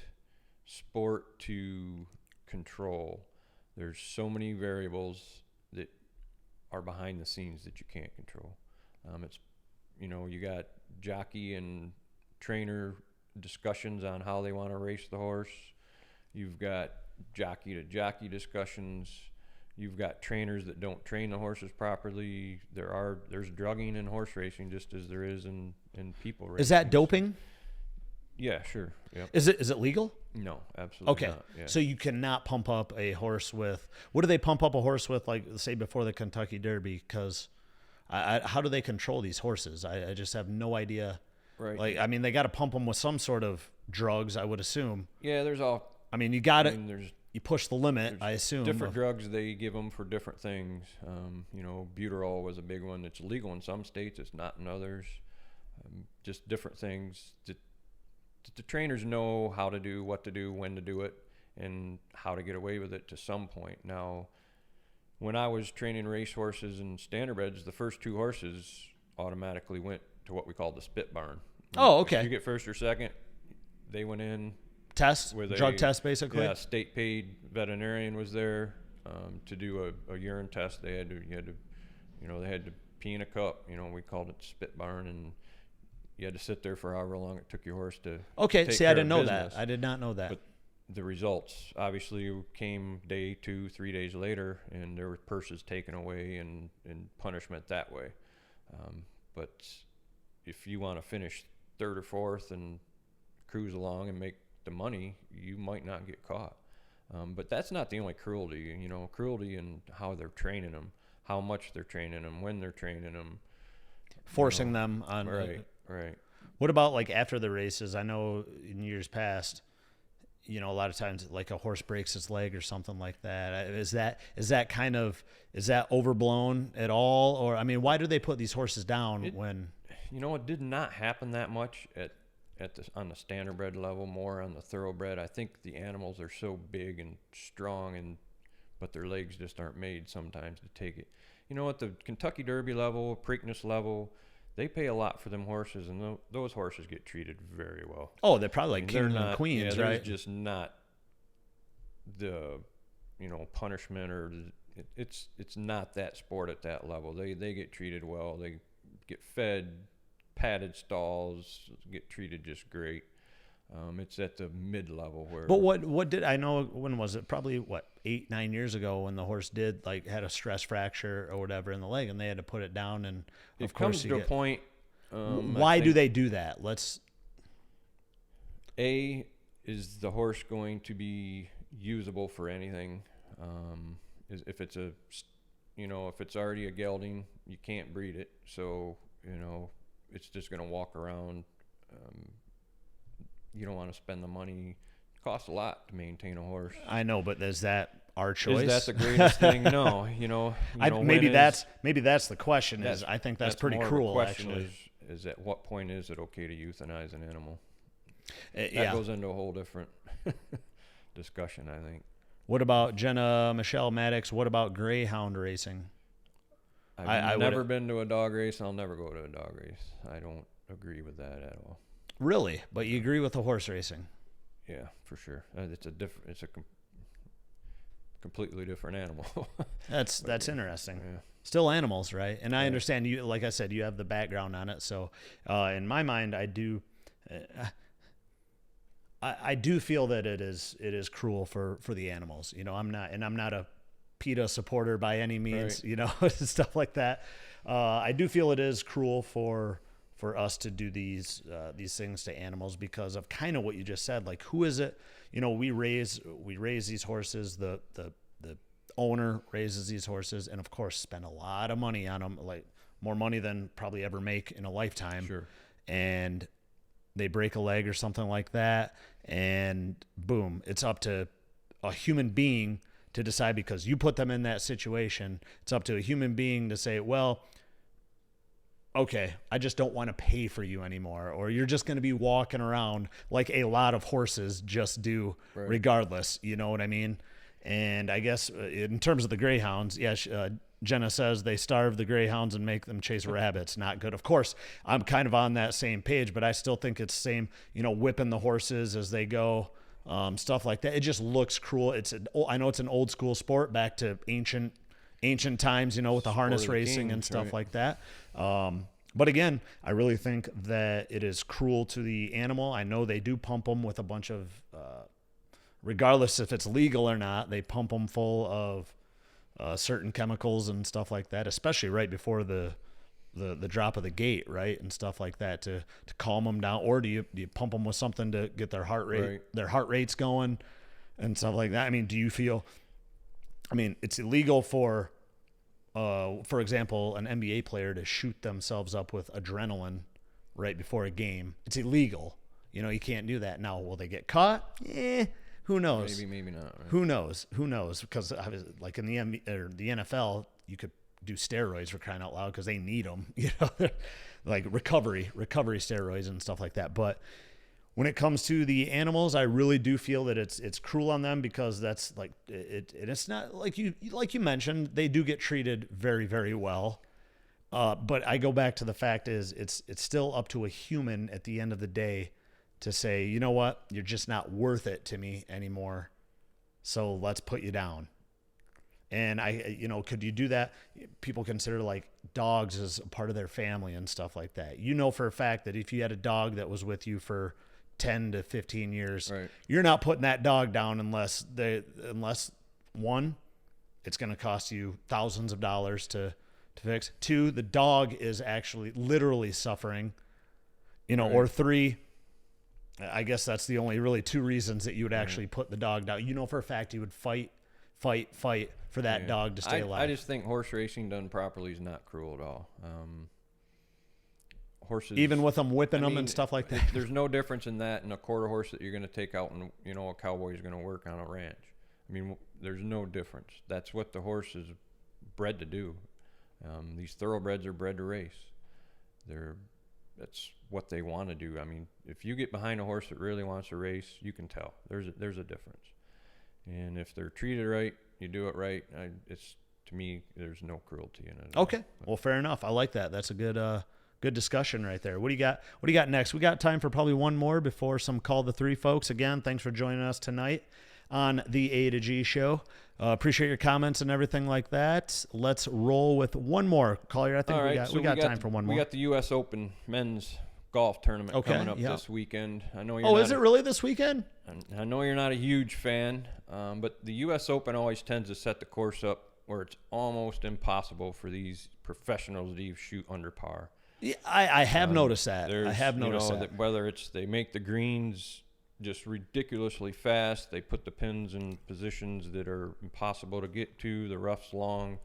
sport to control. There's so many variables that are behind the scenes that you can't control. It's, you got jockey and trainer discussions on how they want to race the horse. You've got jockey to jockey discussions. You've got trainers that don't train the horses properly. There's drugging in horse racing just as there is in people racing. Is that doping? Yeah, sure. Yep. Is it legal? No, absolutely not. Yeah. So you cannot pump up a horse with, what do they pump up a horse with, like, say, before the Kentucky Derby? Because how do they control these horses? I just have no idea. Right. Like, I mean, they got to pump them with some sort of drugs, I would assume. Yeah, there's all. I mean, you push the limit, I assume. Different drugs, they give them for different things. Buterol was a big one that's illegal in some states. It's not in others. Just different things. The trainers know how to do, what to do, when to do it, and how to get away with it to some point. Now, when I was training race horses and standardbreds, the first two horses automatically went to what we call the spit barn. Oh, okay. If you get first or second, they went in. Drug test, basically? Yeah, state paid veterinarian was there to do a urine test. They had to pee in a cup. We called it the spit barn, and you had to sit there for however long it took your horse to. Okay, take see, care I didn't of know business. that. I did not know that. But the results obviously came day 2, 3 days later, and there were purses taken away and punishment that way. But if you want to finish third or fourth and cruise along and make the money, you might not get caught. But that's not the only cruelty. Cruelty in how they're training them, how much they're training them, when they're training them, forcing them on. Right. What about like after the races? I know in years past, a lot of times like a horse breaks its leg or something like that. Is that overblown at all? Or I mean, why do they put these horses down when? It did not happen that much on the standardbred level, more on the thoroughbred. I think the animals are so big and strong, but their legs just aren't made sometimes to take it. At the Kentucky Derby level, Preakness level, they pay a lot for them horses, and those horses get treated very well. Oh, they're probably like kings and queens, right? There's just not the, punishment or it's not that sport at that level. They get treated well. They get fed, padded stalls, get treated just great. It's at the mid-level where. But what did I know? When was it? Probably 8-9 years ago when the horse had a stress fracture or whatever in the leg, and they had to put it down. And of course, it comes to a point. Why do they do that? Is the horse going to be usable for anything? If it's if it's already a gelding, you can't breed it, so it's just going to walk around. You don't want to spend the money costs a lot to maintain a horse. I know, but is that our choice? Is that the greatest thing? No, maybe that's the question. I think that's pretty more cruel. Of a question actually, is at what point is it okay to euthanize an animal? Yeah. That goes into a whole different discussion, I think. What about Jenna Michelle Maddox? What about greyhound racing? I've never been to a dog race. I'll never go to a dog race. I don't agree with that at all. Really? But you agree with the horse racing? Yeah, for sure. It's a completely different animal. That's interesting. Yeah. Still animals, right? And I understand you. Like I said, you have the background on it. So, in my mind, I do feel that it is cruel for the animals. I'm not a PETA supporter by any means. Right. Stuff like that. I do feel it is cruel for us to do these things to animals because of kind of what you just said. Like, who is it? We raise these horses. The owner raises these horses, and of course, spend a lot of money on them, like more money than probably ever make in a lifetime. Sure. And they break a leg or something like that, and boom, it's up to a human being to decide because you put them in that situation. It's up to a human being to say, well, okay, I just don't want to pay for you anymore, or you're just going to be walking around like a lot of horses just do, right, regardless. You know what I mean? And I guess in terms of the greyhounds, Jenna says they starve the greyhounds and make them chase rabbits. Not good. Of course, I'm kind of on that same page, but I still think it's same, whipping the horses as they go, stuff like that. It just looks cruel. I know it's an old school sport back to ancient times, with the harness racing and stuff like that. But again, I really think that it is cruel to the animal. I know they do pump them with a bunch of, regardless if it's legal or not, they pump them full of certain chemicals and stuff like that, especially right before the drop of the gate, right, and stuff like that to calm them down. Or do you pump them with something to get their heart rates going and stuff like that? I mean, do you feel? I mean, it's illegal for example, an NBA player to shoot themselves up with adrenaline right before a game. It's illegal. You can't do that. Now, will they get caught? Who knows? Maybe not. Right? Who knows? Because like in the NFL, you could do steroids for crying out loud because they need them. Like recovery steroids and stuff like that. But when it comes to the animals, I really do feel that it's cruel on them because that's like it's not like you mentioned, they do get treated very, very well. But I go back to the fact is it's still up to a human at the end of the day to say, you know what, you're just not worth it to me anymore. So let's put you down. And could you do that? People consider like dogs as a part of their family and stuff like that. For a fact that if you had a dog that was with you for 10 to 15 years, right, you're not putting that dog down unless one, it's going to cost you thousands of dollars to fix. Two, the dog is actually literally suffering, right, or three, I guess that's the only really two reasons that you would actually put the dog down. For a fact you would fight for that dog to stay alive. I just think horse racing done properly is not cruel at all. Horses, even with them whipping them and stuff like that. There's no difference in that and a quarter horse that you're going to take out and a cowboy's going to work on a ranch. I mean, there's no difference. That's what the horse is bred to do. These thoroughbreds are bred to race. That's what they want to do. I mean, if you get behind a horse that really wants to race, you can tell there's a difference. And if they're treated right, you do it right. To me, there's no cruelty in it. Okay, well, fair enough. I like that. That's a good discussion right there. What do you got next? We got time for probably one more before some Call the Three folks. Again, thanks for joining us tonight on the A to G show. Appreciate your comments and everything like that. Let's roll with one more. Collier, I think we got time for one more. We got the U.S. Open men's golf tournament coming up this weekend. I know you're is it really this weekend? I know you're not a huge fan, but the U.S. Open always tends to set the course up where it's almost impossible for these professionals to even shoot under par. Yeah, I have noticed that. I have noticed that. Whether it's they make the greens just ridiculously fast, they put the pins in positions that are impossible to get to, the rough's long.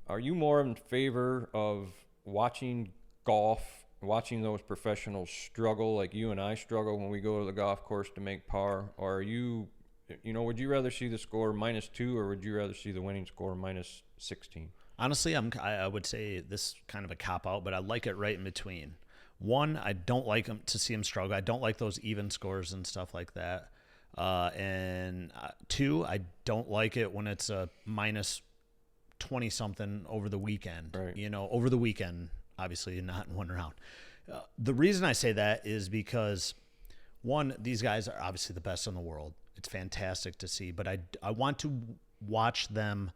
Are you more in favor of watching golf watching those professionals struggle like you and I struggle when we go to the golf course to make par? Or are you, would you rather see the score -2 or would you rather see the winning score -16? Honestly, I would say this is kind of a cop out, but I like it right in between. One, I don't like to see him struggle. I don't like those even scores and stuff like that. And two, I don't like it when it's a -20 something over the weekend. Right. Over the weekend, obviously not in one round. The reason I say that is because, one, these guys are obviously the best in the world. It's fantastic to see, but I want to watch them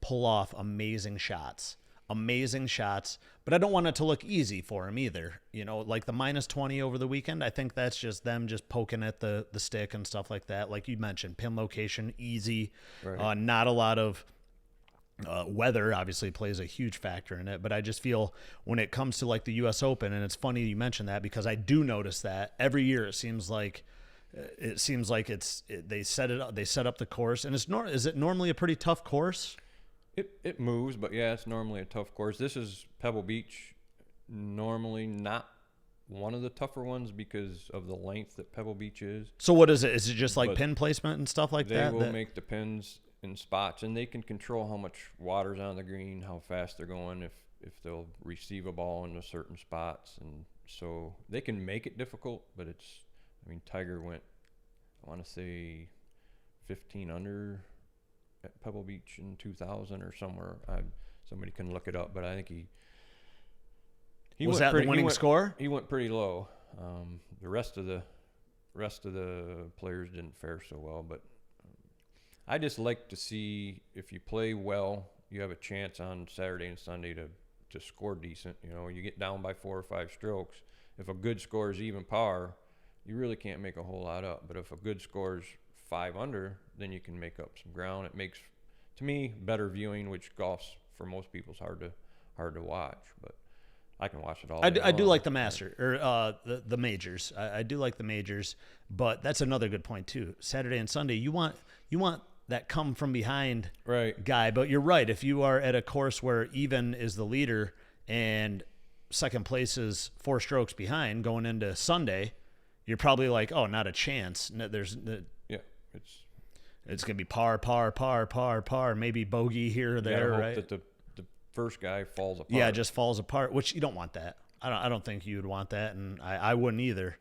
pull off amazing shots, but I don't want it to look easy for him either. Like the -20 over the weekend, I think that's just them just poking at the stick and stuff like that. Like you mentioned, pin location, easy, Right. Not a lot of weather obviously plays a huge factor in it, but I just feel when it comes to like the U.S. Open, and it's funny you mentioned that because I do notice that every year it seems like they set up the course, and is it normally a pretty tough course? It moves, but yeah, it's normally a tough course. This is Pebble Beach, normally not one of the tougher ones because of the length that Pebble Beach is. So what is it? Is it just like But pin placement and stuff like that? They will make the pins in spots, and they can control how much water's on the green, how fast they're going, if they'll receive a ball into certain spots, and so they can make it difficult. But Tiger went, I want to say, 15 under at Pebble Beach in 2000 or somewhere. Somebody can look it up, but I think he was went that pretty, the winning score? He went pretty low. The rest of the players didn't fare so well, but I just like to see if you play well, you have a chance on Saturday and Sunday to score decent. You get down by 4 or 5 strokes. If a good score is even par, you really can't make a whole lot up. But if a good score is 5 under, then you can make up some ground. It makes, to me, better viewing, which golf's for most people is hard to watch. But I can watch it all. I day do long. like the Master or the majors. I do like the majors, but that's another good point too. Saturday and Sunday, you want that come from behind Right. guy. But you're right. If you are at a course where even is the leader and second place is 4 strokes behind going into Sunday, you're probably like, oh, not a chance. No, Yeah, it's gonna be par, maybe bogey here or there, hope right? that the first guy falls apart. Yeah, it just falls apart, which you don't want that. I don't think you would want that, and I wouldn't either.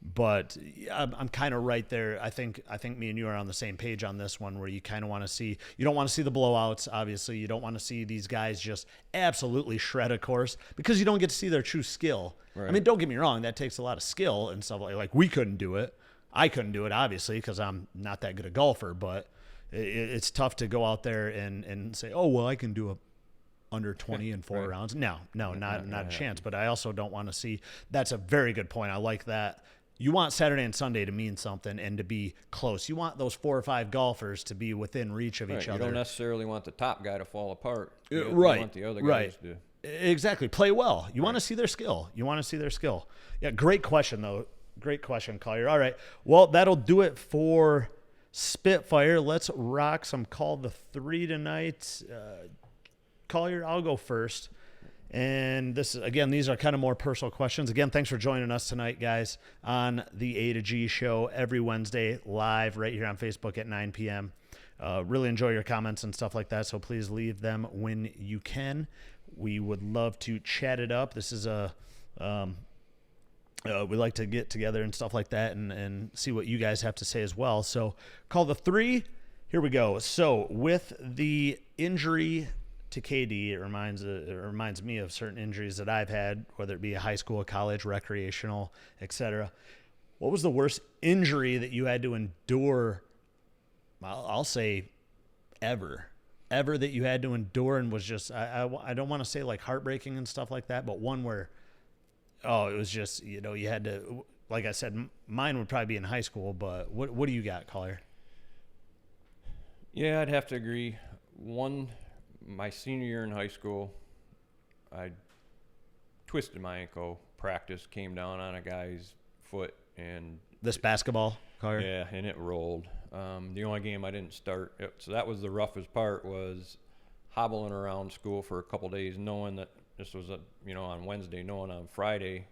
But I'm kind of right there. I think me and you are on the same page on this one, where you kind of want to see. You don't want to see the blowouts. Obviously, you don't want to see these guys just absolutely shred a course because you don't get to see their true skill. Right. I mean, don't get me wrong. That takes a lot of skill and stuff like we couldn't do it. I couldn't do it, obviously, because I'm not that good a golfer. But it's tough to go out there and say, oh well, I can do a under 20 in 4 Right. rounds. No, not a chance. But I also don't want to see. That's a very good point. I like that. You want Saturday and Sunday to mean something and to be close. You want those 4 or 5 golfers to be within reach of each You other. don't necessarily want the top guy to fall apart. You Right. want the other guys to. Exactly. Play well. You want to see their skill. Yeah, great question, though. Great question, Collier. All right. Well, that'll do it for Spitfire. Let's rock some Call the 3 tonight. Collier, I'll go first. And these are kind of more personal questions. Again, thanks for joining us tonight, guys, on the A to G show every Wednesday live right here on Facebook at 9 p.m. Really enjoy your comments and stuff like that, so please leave them when you can. We would love to chat it up. This is we like to get together and stuff like that and see what you guys have to say as well. So Call the 3. Here we go. So with the injury to KD, it reminds me of certain injuries that I've had, whether it be a high school, college, recreational, etc. What was the worst injury that you had to endure? I'll say ever that you had to endure, and was just I don't want to say like heartbreaking and stuff like that, but one where it was just you had to, like I said, mine would probably be in high school. But what do you got, Collier? Yeah, I'd have to agree. My senior year in high school, I twisted my ankle. Practice, came down on a guy's foot, and This basketball, Collier? yeah, and it rolled. The only game I didn't start, so that was the roughest part, was hobbling around school for a couple days, knowing that this was on Wednesday, knowing on Friday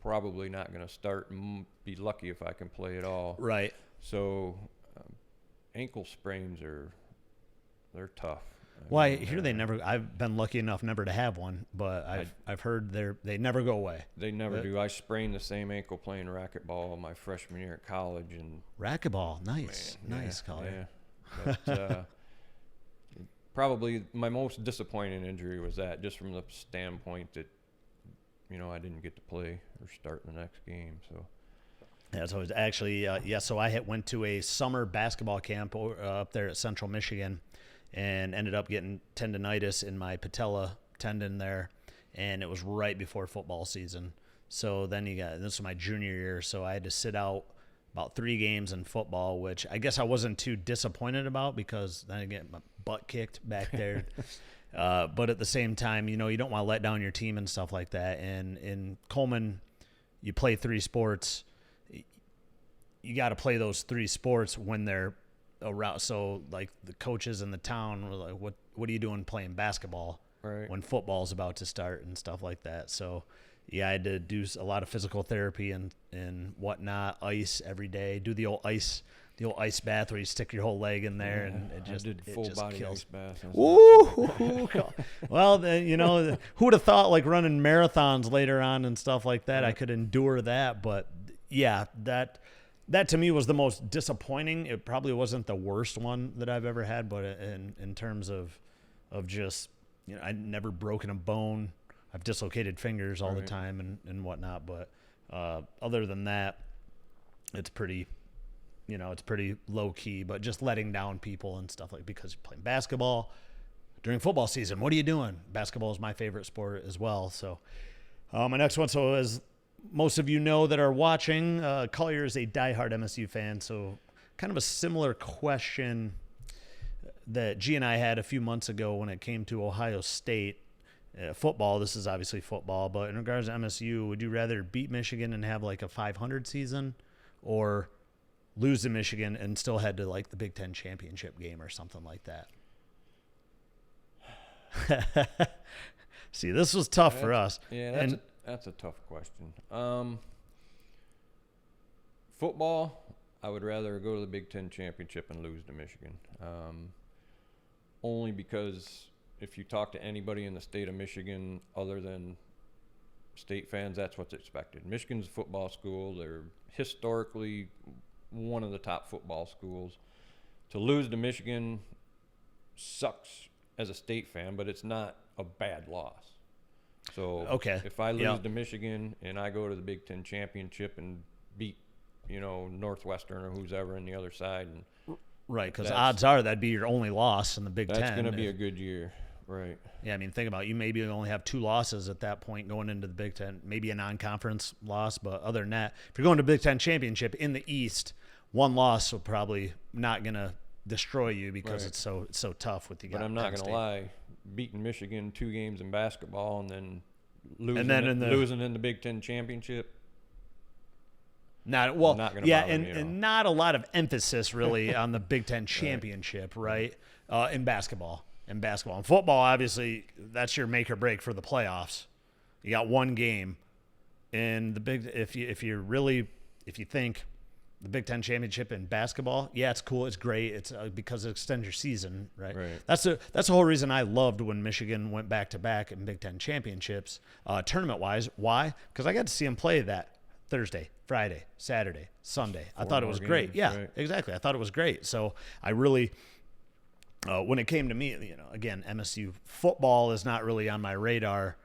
Probably not going to start and be lucky if I can play at all. Right. So ankle sprains they're tough. Well, I hear they never. I've been lucky enough never to have one, but I've heard they never go away. They never do. I sprained the same ankle playing racquetball my freshman year at college, and racquetball, nice, Collier. Yeah. But, probably my most disappointing injury was that, just from the standpoint that I didn't get to play or start the next game. So. Yeah, so it was actually So I went to a summer basketball camp up there at Central Michigan, and ended up getting tendonitis in my patella tendon there, and it was right before football season. So then this was my junior year, so I had to sit out about 3 games in football, which I guess I wasn't too disappointed about, because then I get my butt kicked back there. But at the same time, you don't want to let down your team and stuff like that. And in Coleman, you play 3 sports. You got to play those 3 sports when they're around. So like the coaches in the town were like, what are you doing playing basketball when football's about to start and stuff like that? So yeah, I had to do a lot of physical therapy and whatnot, ice every day, do the old ice bath where you stick your whole leg in there, and it just kills. Ice bath. Ooh. Well, then, who would have thought, like, running marathons later on and stuff like that, I could endure that. But yeah, that to me was the most disappointing. It probably wasn't the worst one that I've ever had, but in terms of just, I'd never broken a bone. I've dislocated fingers all the time and whatnot. But other than that, it's pretty low key. But just letting down people and stuff, like, because you're playing basketball during football season. What are you doing? Basketball is my favorite sport as well. So my next one. So as most of you know that are watching, Collier is a diehard MSU fan. So kind of a similar question that G and I had a few months ago when it came to Ohio State football. This is obviously football, but in regards to MSU, would you rather beat Michigan and have like a 500 season, or lose to Michigan and still head to like the Big Ten championship game or something like that? See, this was tough for us. Yeah, that's a tough question. Football, I would rather go to the Big Ten championship and lose to Michigan. Only because if you talk to anybody in the state of Michigan other than state fans, that's what's expected. Michigan's a football school. They're historically one of the top football schools. To lose to Michigan sucks as a state fan, but it's not a bad loss. So if I lose to Michigan and I go to the Big Ten championship and beat, Northwestern or who's ever in the other side, and right, because odds are that'd be your only loss in the Big Ten. That's going to be a good year, right? Yeah, I mean, think about it. You maybe only have 2 losses at that point going into the Big Ten, maybe a non-conference loss, but other than that, if you're going to Big Ten championship in the East, 1 loss will probably not going to destroy you, because it's so tough with the guys. But I'm not going to lie, beating Michigan 2 games in basketball and then losing in the Big Ten championship. And not a lot of emphasis really on the Big Ten championship, right? In basketball. In football, obviously, that's your make or break for the playoffs. You got 1 game in the big. If you think the Big Ten championship in basketball, yeah, it's cool, it's great, it's because it extends your season, right? That's the whole reason I loved when Michigan went back to back in Big Ten championships, tournament wise. Why? Because I got to see them play that Thursday, Friday, Saturday, Sunday. I thought it was great. Yeah, exactly. I thought it was great. So I really, when it came to me, again, MSU football is not really on my radar.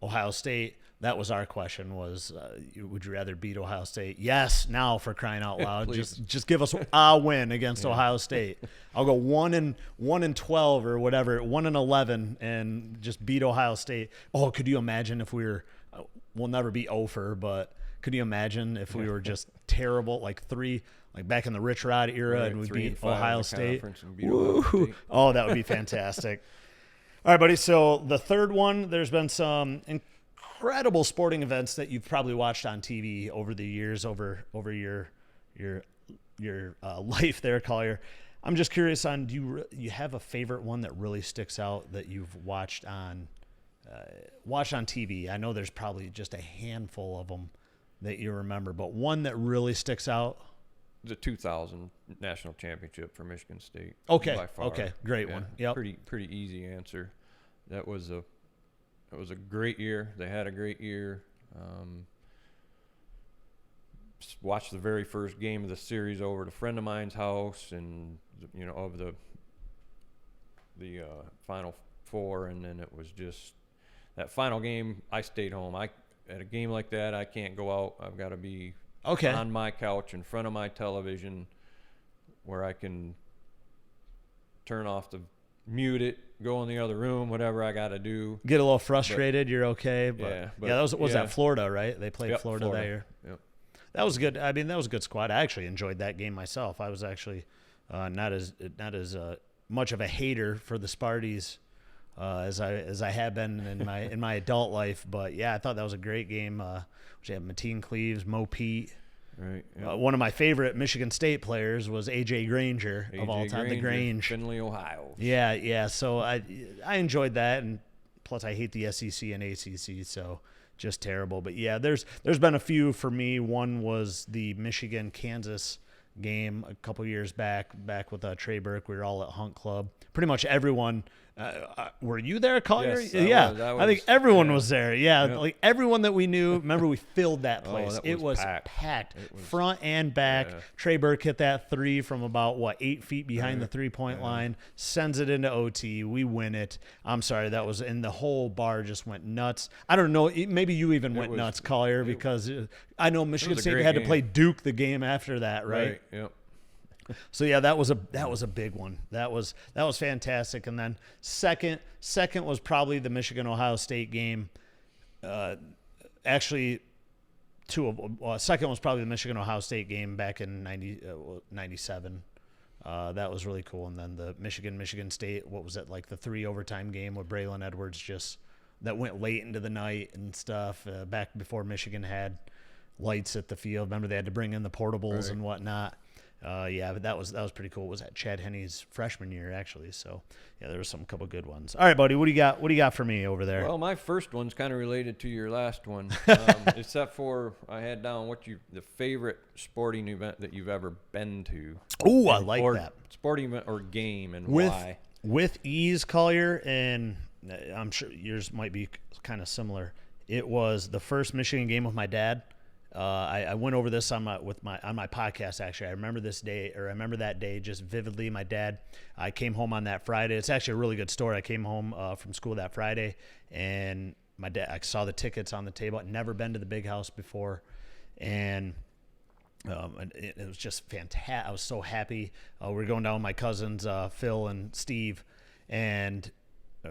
Ohio State, that was our question, was would you rather beat Ohio State? Yes, now, for crying out loud. just give us a win against Ohio State. I'll go 1-12 or whatever, 1-11, and just beat Ohio State. Oh, could you imagine if we'll never be over, but could you imagine if we were just terrible, like back in the Rich Rod era, and we beat Ohio State? Oh, that would be fantastic. All right, buddy. So the third one, there's been some incredible sporting events that you've probably watched on TV over the years, over your life there, Collier. I'm just curious on, do you have a favorite one that really sticks out that you've watched on watched on TV. I know there's probably just a handful of them that you remember, but one that really sticks out. The 2000 national championship for Michigan State. Okay. By far. Okay. Great one. Yep. Pretty easy answer. That was a great year. They had a great year. Watched the very first game of the series over at a friend of mine's house, and of the Final Four, and then it was just that final game. I stayed home. At a game like that, I can't go out. I've got to be on my couch in front of my television, where I can mute it, go in the other room, whatever I got to do. Get a little frustrated. You're okay. But that was that Florida, right? They played Florida that year. Yep. That was good. I mean, that was a good squad. I actually enjoyed that game myself. I was actually not as much of a hater for the Sparties as I have been in my adult life. But yeah, I thought that was a great game. Which had Mateen Cleaves, Mo Pete. Right. Yep. One of my favorite Michigan State players was A.J. Granger of all time. The Grange, Findlay, Ohio. Yeah. So I enjoyed that, and plus I hate the SEC and ACC, so just terrible. But yeah, there's been a few for me. One was the Michigan-Kansas game a couple years back with Trey Burke. We were all at Hunt Club. Pretty much everyone. Were you there, Collier? Yes, I think everyone was there. Yeah, like everyone that we knew. Remember, we filled that place. That it was packed. Front and back. Yeah. Trey Burke hit that three from about 8 feet behind the 3-point line. Sends it into OT. We win it. I'm sorry, that was, and the whole bar just went nuts. I don't know. Maybe you even went nuts, Collier, because I know Michigan State had to play Duke the game after that, right? Yep. So yeah, that was a big one. That was fantastic. And then second was probably the Michigan-Ohio State game. Actually, second was probably the Michigan-Ohio State game back in 97. That was really cool. And then the Michigan State, what was it, like the 3 overtime game with Braylon Edwards, that went late into the night and stuff, back before Michigan had lights at the field. Remember, they had to bring in the portables and whatnot. Yeah, but that was pretty cool. It was at Chad Henney's freshman year, actually. So yeah, there was some couple good ones. All right, buddy, what do you got for me over there? Well, my first one's kind of related to your last one, except for I had down the favorite sporting event that you've ever been to. Oh, I like that. Sporting event or game, and why? With ease, Collier, and I'm sure yours might be kind of similar. It was the first Michigan game with my dad. I went over this on my podcast. Actually, I remember that day just vividly. My dad, I came home on that Friday. It's actually a really good story. I came home from school that Friday, and my dad, I saw the tickets on the table. I'd never been to the Big House before, and it was just fantastic. I was so happy. We were going down with my cousins, Phil and Steve, and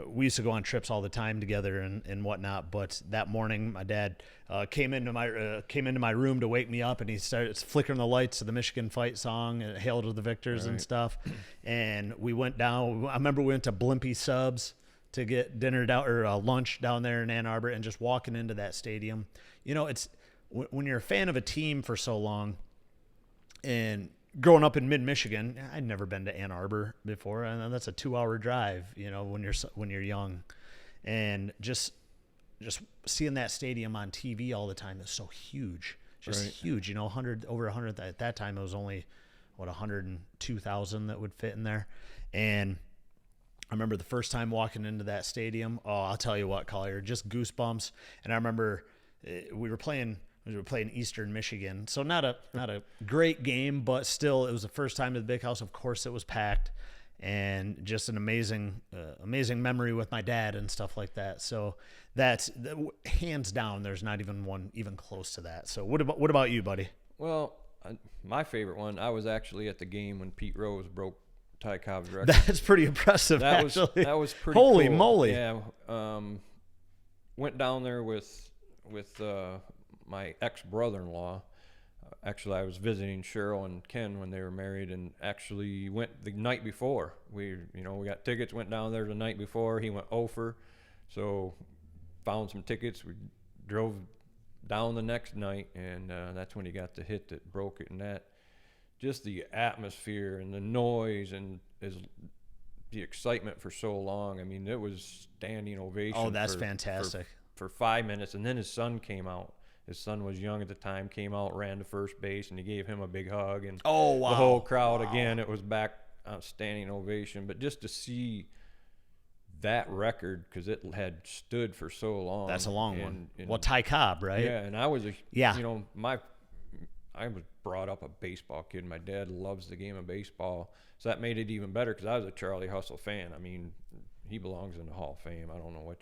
we used to go on trips all the time together and whatnot. But that morning, my dad came into my room to wake me up, and he started flickering the lights to the Michigan fight song, and Hail to the Victors and stuff. And we went down. I remember we went to Blimpie Subs to get dinner down or lunch down there in Ann Arbor, and just walking into that stadium. It's when you're a fan of a team for so long, and growing up in mid-Michigan, I'd never been to Ann Arbor before, and that's a 2-hour drive, when you're young. And just seeing that stadium on TV all the time is so huge. Huge, over 100. At that time, it was only, 102,000 that would fit in there. And I remember the first time walking into that stadium, I'll tell you what, Collier, just goosebumps. And I remember we were playing Eastern Michigan, so not a great game, but still, it was the first time to the Big House. Of course, it was packed, and just an amazing memory with my dad and stuff like that. So that's hands down. There's not even one even close to that. So what about you, buddy? Well, my favorite one. I was actually at the game when Pete Rose broke Ty Cobb's record. That's pretty impressive. That was pretty. Holy cool. moly! Yeah. Went down there with my ex-brother-in-law. Actually, I was visiting Cheryl and Ken when they were married, and actually went the night before. We got tickets, went down there the night before. He went over, so found some tickets. We drove down the next night, and that's when he got the hit that broke it. And that, just the atmosphere and the noise, and as the excitement for so long. I mean, it was standing ovation. Oh, that's fantastic. For 5 minutes, and then his son came out. His son was young at the time, came out, ran to first base, and he gave him a big hug. And Oh, wow. the whole crowd, again, it was back standing ovation. But just to see that record, because it had stood for so long. That's a long one. Well, Ty Cobb, right? Yeah, and I was Yeah. you know, I was brought up a baseball kid. My dad loves the game of baseball, so that made it even better because I was a Charlie Hustle fan. I mean, he belongs in the Hall of Fame. I don't know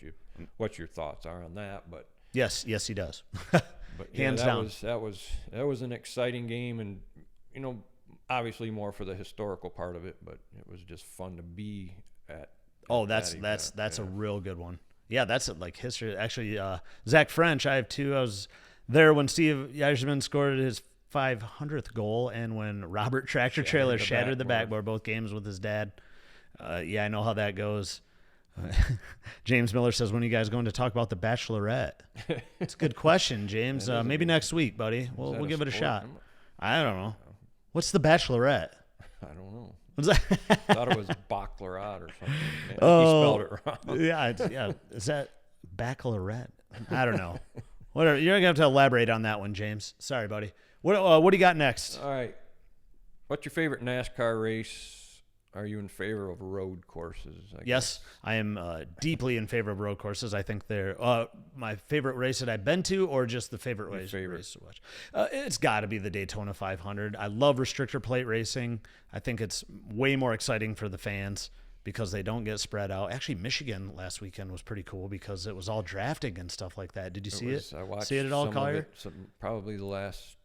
what your thoughts are on that, but yes, he does. but Hands down. That was an exciting game, and you know, obviously more for the historical part of it, but it was just fun to be at. Oh, that's a real good one. Yeah, that's like history. Actually, Zach French, I have two. I was there when Steve Yzerman scored his 500th goal, and when Robert Tractor Trailer shattered the backboard, both games with his dad. Yeah, I know how that goes. James Miller says, when are you guys going to talk about The Bachelorette? It's a good question, James. Maybe next week, buddy. We'll give it a shot. I don't know. What's The Bachelorette? I don't know. What's that? I thought it was Baccarat or something. Yeah, he spelled it wrong. Yeah. Is that Bachelorette? I don't know. Whatever. You're going to have to elaborate on that one, James. Sorry, buddy. What do you got next? All right. What's your favorite NASCAR race? Are you in favor of road courses? Yes, I am deeply in favor of road courses. I think they're my favorite race that I've been to, or just the favorite race to watch. It's got to be the Daytona 500. I love restrictor plate racing. I think it's way more exciting for the fans because they don't get spread out. Actually, Michigan last weekend was pretty cool because it was all drafting and stuff like that. Did you see it? I watched see it at all, Collier? Probably the last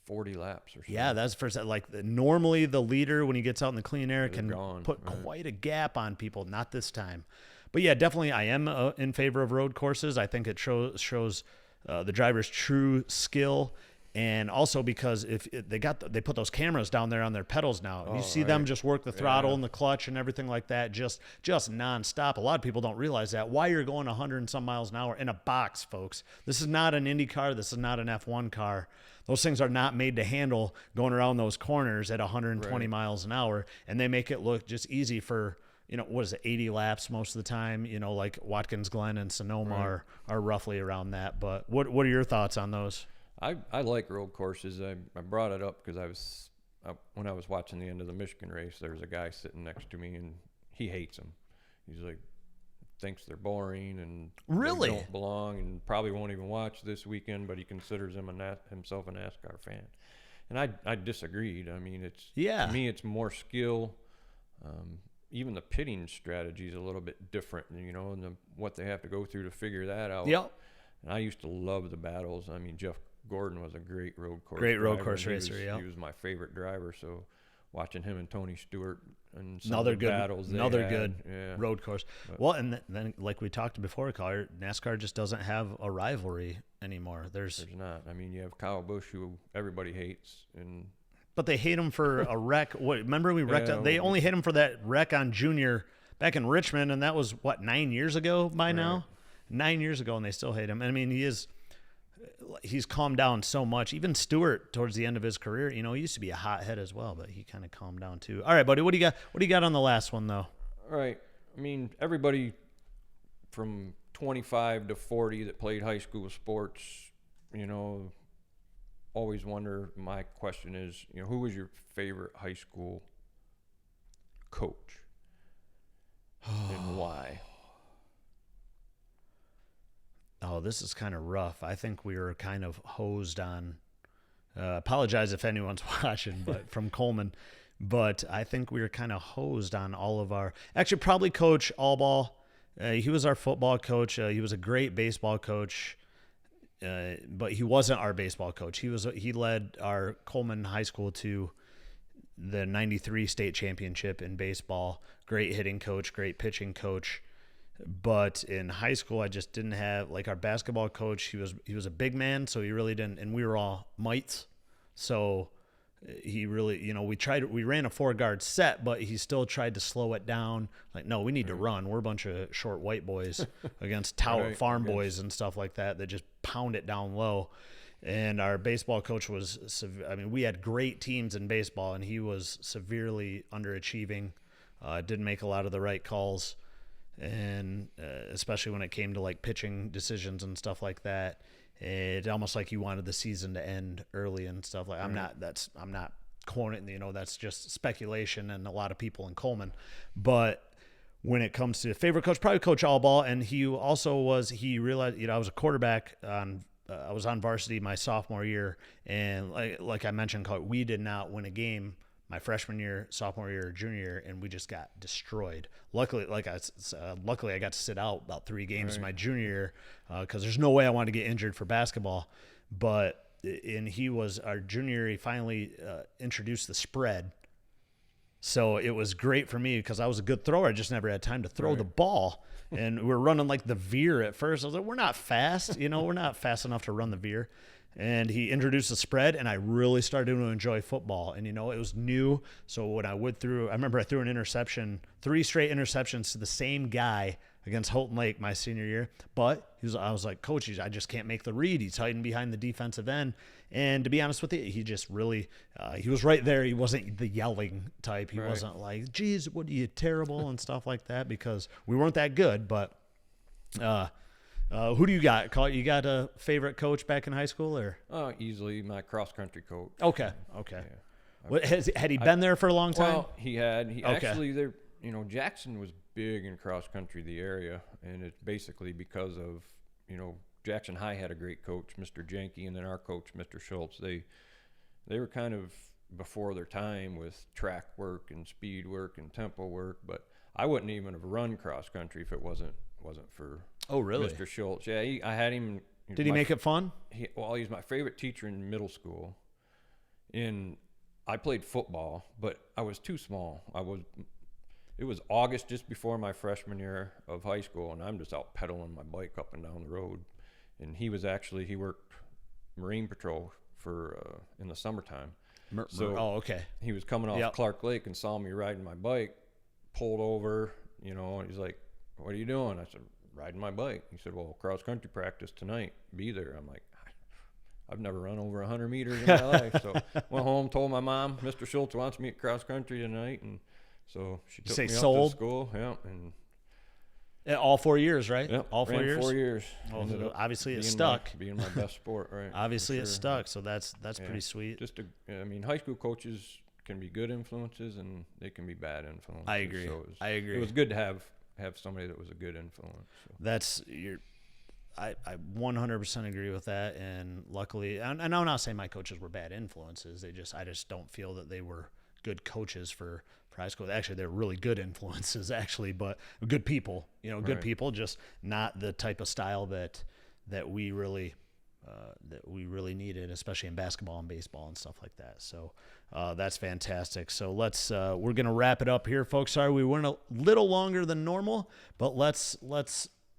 40 laps or something. Yeah, that's first. Like normally the leader, when he gets out in the clean air, can put quite a gap on people. Not this time. But yeah, definitely I am in favor of road courses. I think it shows the driver's true skill. And also because if they put those cameras down there on their pedals now, and you see them just work the throttle and the clutch and everything like that, just nonstop. A lot of people don't realize that. Why you're going 100 and some miles an hour in a box, folks. This is not an Indy car. This is not an F1 car. Those things are not made to handle going around those corners at 120 miles an hour, and they make it look just easy for, 80 laps most of the time. Like Watkins Glen and Sonoma are roughly around that. But what are your thoughts on those? I like road courses. I brought it up because when I was watching the end of the Michigan race, there was a guy sitting next to me, and he hates them. He's like, thinks they're boring and really they don't belong, and probably won't even watch this weekend. But he considers himself a NASCAR fan, and I disagreed. I mean, to me, it's more skill. Even the pitting strategy is a little bit different, and what they have to go through to figure that out. Yep. And I used to love the battles. I mean, Jeff Gordon was a great road course racer. Yeah, he was my favorite driver. So watching him and Tony Stewart and another good battles, road course. Well, and then like we talked before, Collier, NASCAR just doesn't have a rivalry anymore. There's not. I mean, you have Kyle Busch, who everybody hates, but they hate him for a wreck. Remember we wrecked? They only hate him for that wreck on Junior back in Richmond, and that was 9 years ago by now. 9 years ago, and they still hate him. And I mean, he's calmed down so much. Even Stewart, towards the end of his career, he used to be a hothead as well, but he kind of calmed down too. All right, buddy, what do you got on the last one though? All right. I mean, everybody from 25 to 40 that played high school sports, always wonder. My question is, who was your favorite high school coach and why? Oh, this is kind of rough. I think we were kind of hosed on. Apologize if anyone's watching, but from Coleman. But I think we were kind of hosed on all of our. Actually, probably Coach Allball. He was our football coach. He was a great baseball coach, but he wasn't our baseball coach. He led our Coleman High School to the '93 state championship in baseball. Great hitting coach, great pitching coach. But in high school, I just didn't have, like, our basketball coach. He was a big man, so he really didn't, and we were all mites. So he really, we ran a 4-guard set, but he still tried to slow it down. Like, no, we need to run. We're a bunch of short white boys against farm boys and stuff like that just pound it down low. And our baseball coach was, we had great teams in baseball, and he was severely underachieving. Didn't make a lot of the right calls, and especially when it came to like pitching decisions and stuff like that. It almost like he wanted the season to end early and stuff like. I'm not quoting, that's just speculation and a lot of people in Coleman, but when it comes to favorite coach, probably Coach Allball. And he realized, I was a quarterback I was on varsity my sophomore year. And like I mentioned, we did not win a game my freshman year, sophomore year, or junior year, and we just got destroyed. Luckily, I got to sit out about 3 games my junior year because there's no way I wanted to get injured for basketball. But our junior year, he finally introduced the spread. So it was great for me because I was a good thrower. I just never had time to throw the ball. And we were running like the veer at first. I was like, we're not fast. We're not fast enough to run the veer. And he introduced the spread, and I really started to enjoy football. And, it was new. So when I remember I threw an interception, 3 straight interceptions to the same guy against Houghton Lake my senior year. But I was like, Coach, I just can't make the read. He's hiding behind the defensive end. And to be honest with you, he just really, he was right there. He wasn't the yelling type. He wasn't like, geez, what are you, terrible and stuff like that, because we weren't that good. But who do you got? You got a favorite coach back in high school, or? Easily my cross-country coach. Okay. Yeah. Had he been there for a long time? Well, he had. Actually, there. Jackson was big in cross-country, the area, and it's basically because of, Jackson High had a great coach, Mr. Janke, and then our coach, Mr. Schultz. They were kind of before their time with track work and speed work and tempo work, but I wouldn't even have run cross-country if it wasn't for Mr. Schultz. Yeah, I had him. Did he make it fun? He's my favorite teacher in middle school. I played football, but I was too small. It was August just before my freshman year of high school, and I'm just out pedaling my bike up and down the road. And he worked Marine Patrol in the summertime. Okay. He was coming off Clark Lake and saw me riding my bike, pulled over, and he's like, "What are you doing?" I said, "Riding my bike." He said, "Well, cross-country practice tonight. Be there." I'm like, I've never run over 100 meters in my life. So went home, told my mom, Mr. Schultz wants me at cross-country tonight. And so she took me up to school. Yeah. And all 4 years, right? Yep. All 4 years? 4 years. Well, obviously it stuck. Being my best sport, right? Obviously it stuck, so that's pretty sweet. High school coaches can be good influences and they can be bad influences. I agree. So I agree. It was good to have somebody that was a good influence. So. I 100% agree with that, and luckily, and I'm not saying my coaches were bad influences. I just don't feel that they were good coaches for high school. Actually, they're really good influences, actually, but good people. Good people, just not the type of style that we really needed, especially in basketball and baseball and stuff like that. So that's fantastic. So we're gonna wrap it up here, folks. Sorry we went a little longer than normal, but let's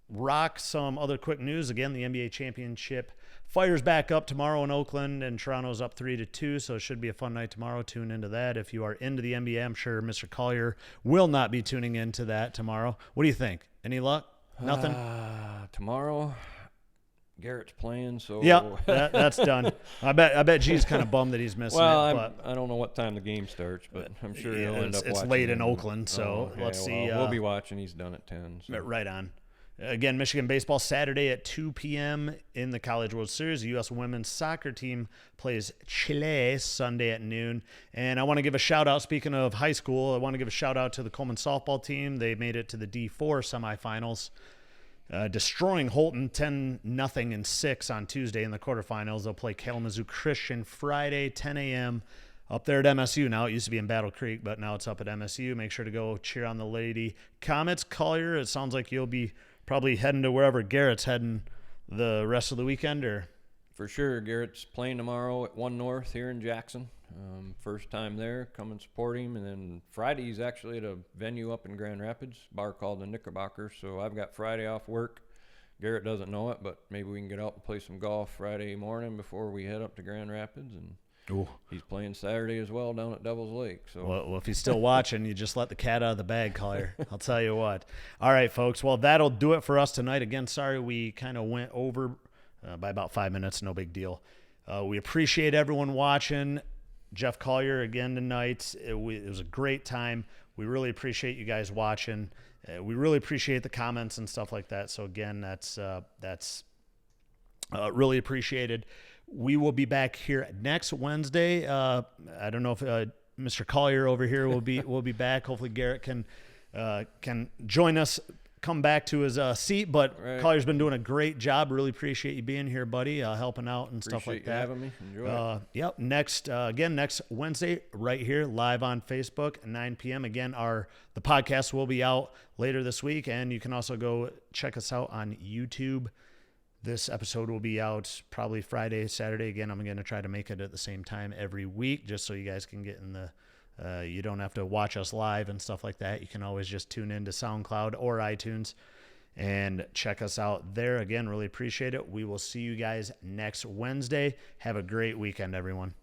rock some other quick news. Again, the NBA championship fires back up tomorrow in Oakland, and Toronto's up 3-2, so it should be a fun night tomorrow. Tune into that. If you are into the NBA, I'm sure Mr. Collier will not be tuning into that tomorrow. What do you think? Any luck? Nothing? Tomorrow, Garrett's playing, so yeah, that's done. I bet G's kind of bummed that he's missing it. But I don't know what time the game starts, but I'm sure he'll end up watching. It's late in Oakland, so let's see. We'll be watching. He's done at 10. So. Right on. Again, Michigan baseball Saturday at 2 p.m. in the College World Series. The U.S. women's soccer team plays Chile Sunday at noon. And I want to give a shout-out, speaking of high school, I want to give a shout-out to the Coleman softball team. They made it to the D4 semifinals, destroying Holton 10-0 in 6 on Tuesday in the quarterfinals. They'll play Kalamazoo Christian Friday, 10 a.m., up there at MSU now. It used to be in Battle Creek, but now it's up at MSU. Make sure to go cheer on the Lady Comets. Collier, it sounds like you'll be probably heading to wherever Garrett's heading the rest of the weekend, or? For sure. Garrett's playing tomorrow at 1 North here in Jackson. First time there. Come and support him. And then Friday he's actually at a venue up in Grand Rapids, bar called the Knickerbocker. So I've got Friday off work. Garrett doesn't know it, but maybe we can get out and play some golf Friday morning before we head up to Grand Rapids. And ooh. He's playing Saturday as well down at Devil's Lake. So well, if he's still watching, you just let the cat out of the bag, Collier. I'll tell you what. All right, folks. Well, that'll do it for us tonight. Again, sorry we kind of went over by about 5 minutes. No big deal. We appreciate everyone watching. Jeff Collier again tonight. It was a great time. We really appreciate you guys watching. We really appreciate the comments and stuff like that. So again, that's really appreciated. We will be back here next Wednesday. I don't know if Mr. Collier over here will be back. Hopefully Garrett can join us, come back to his seat. But Right. Collier's been doing a great job. Really appreciate you being here, buddy, helping out and stuff like Appreciate you that. having me. Enjoy it. Yep. Next Wednesday, right here, live on Facebook at 9 p.m. Again, the podcast will be out later this week, and you can also go check us out on YouTube. This episode will be out probably Friday, Saturday. Again, I'm going to try to make it at the same time every week, just so you guys can get in you don't have to watch us live and stuff like that. You can always just tune into SoundCloud or iTunes and check us out there. Again, really appreciate it. We will see you guys next Wednesday. Have a great weekend, everyone.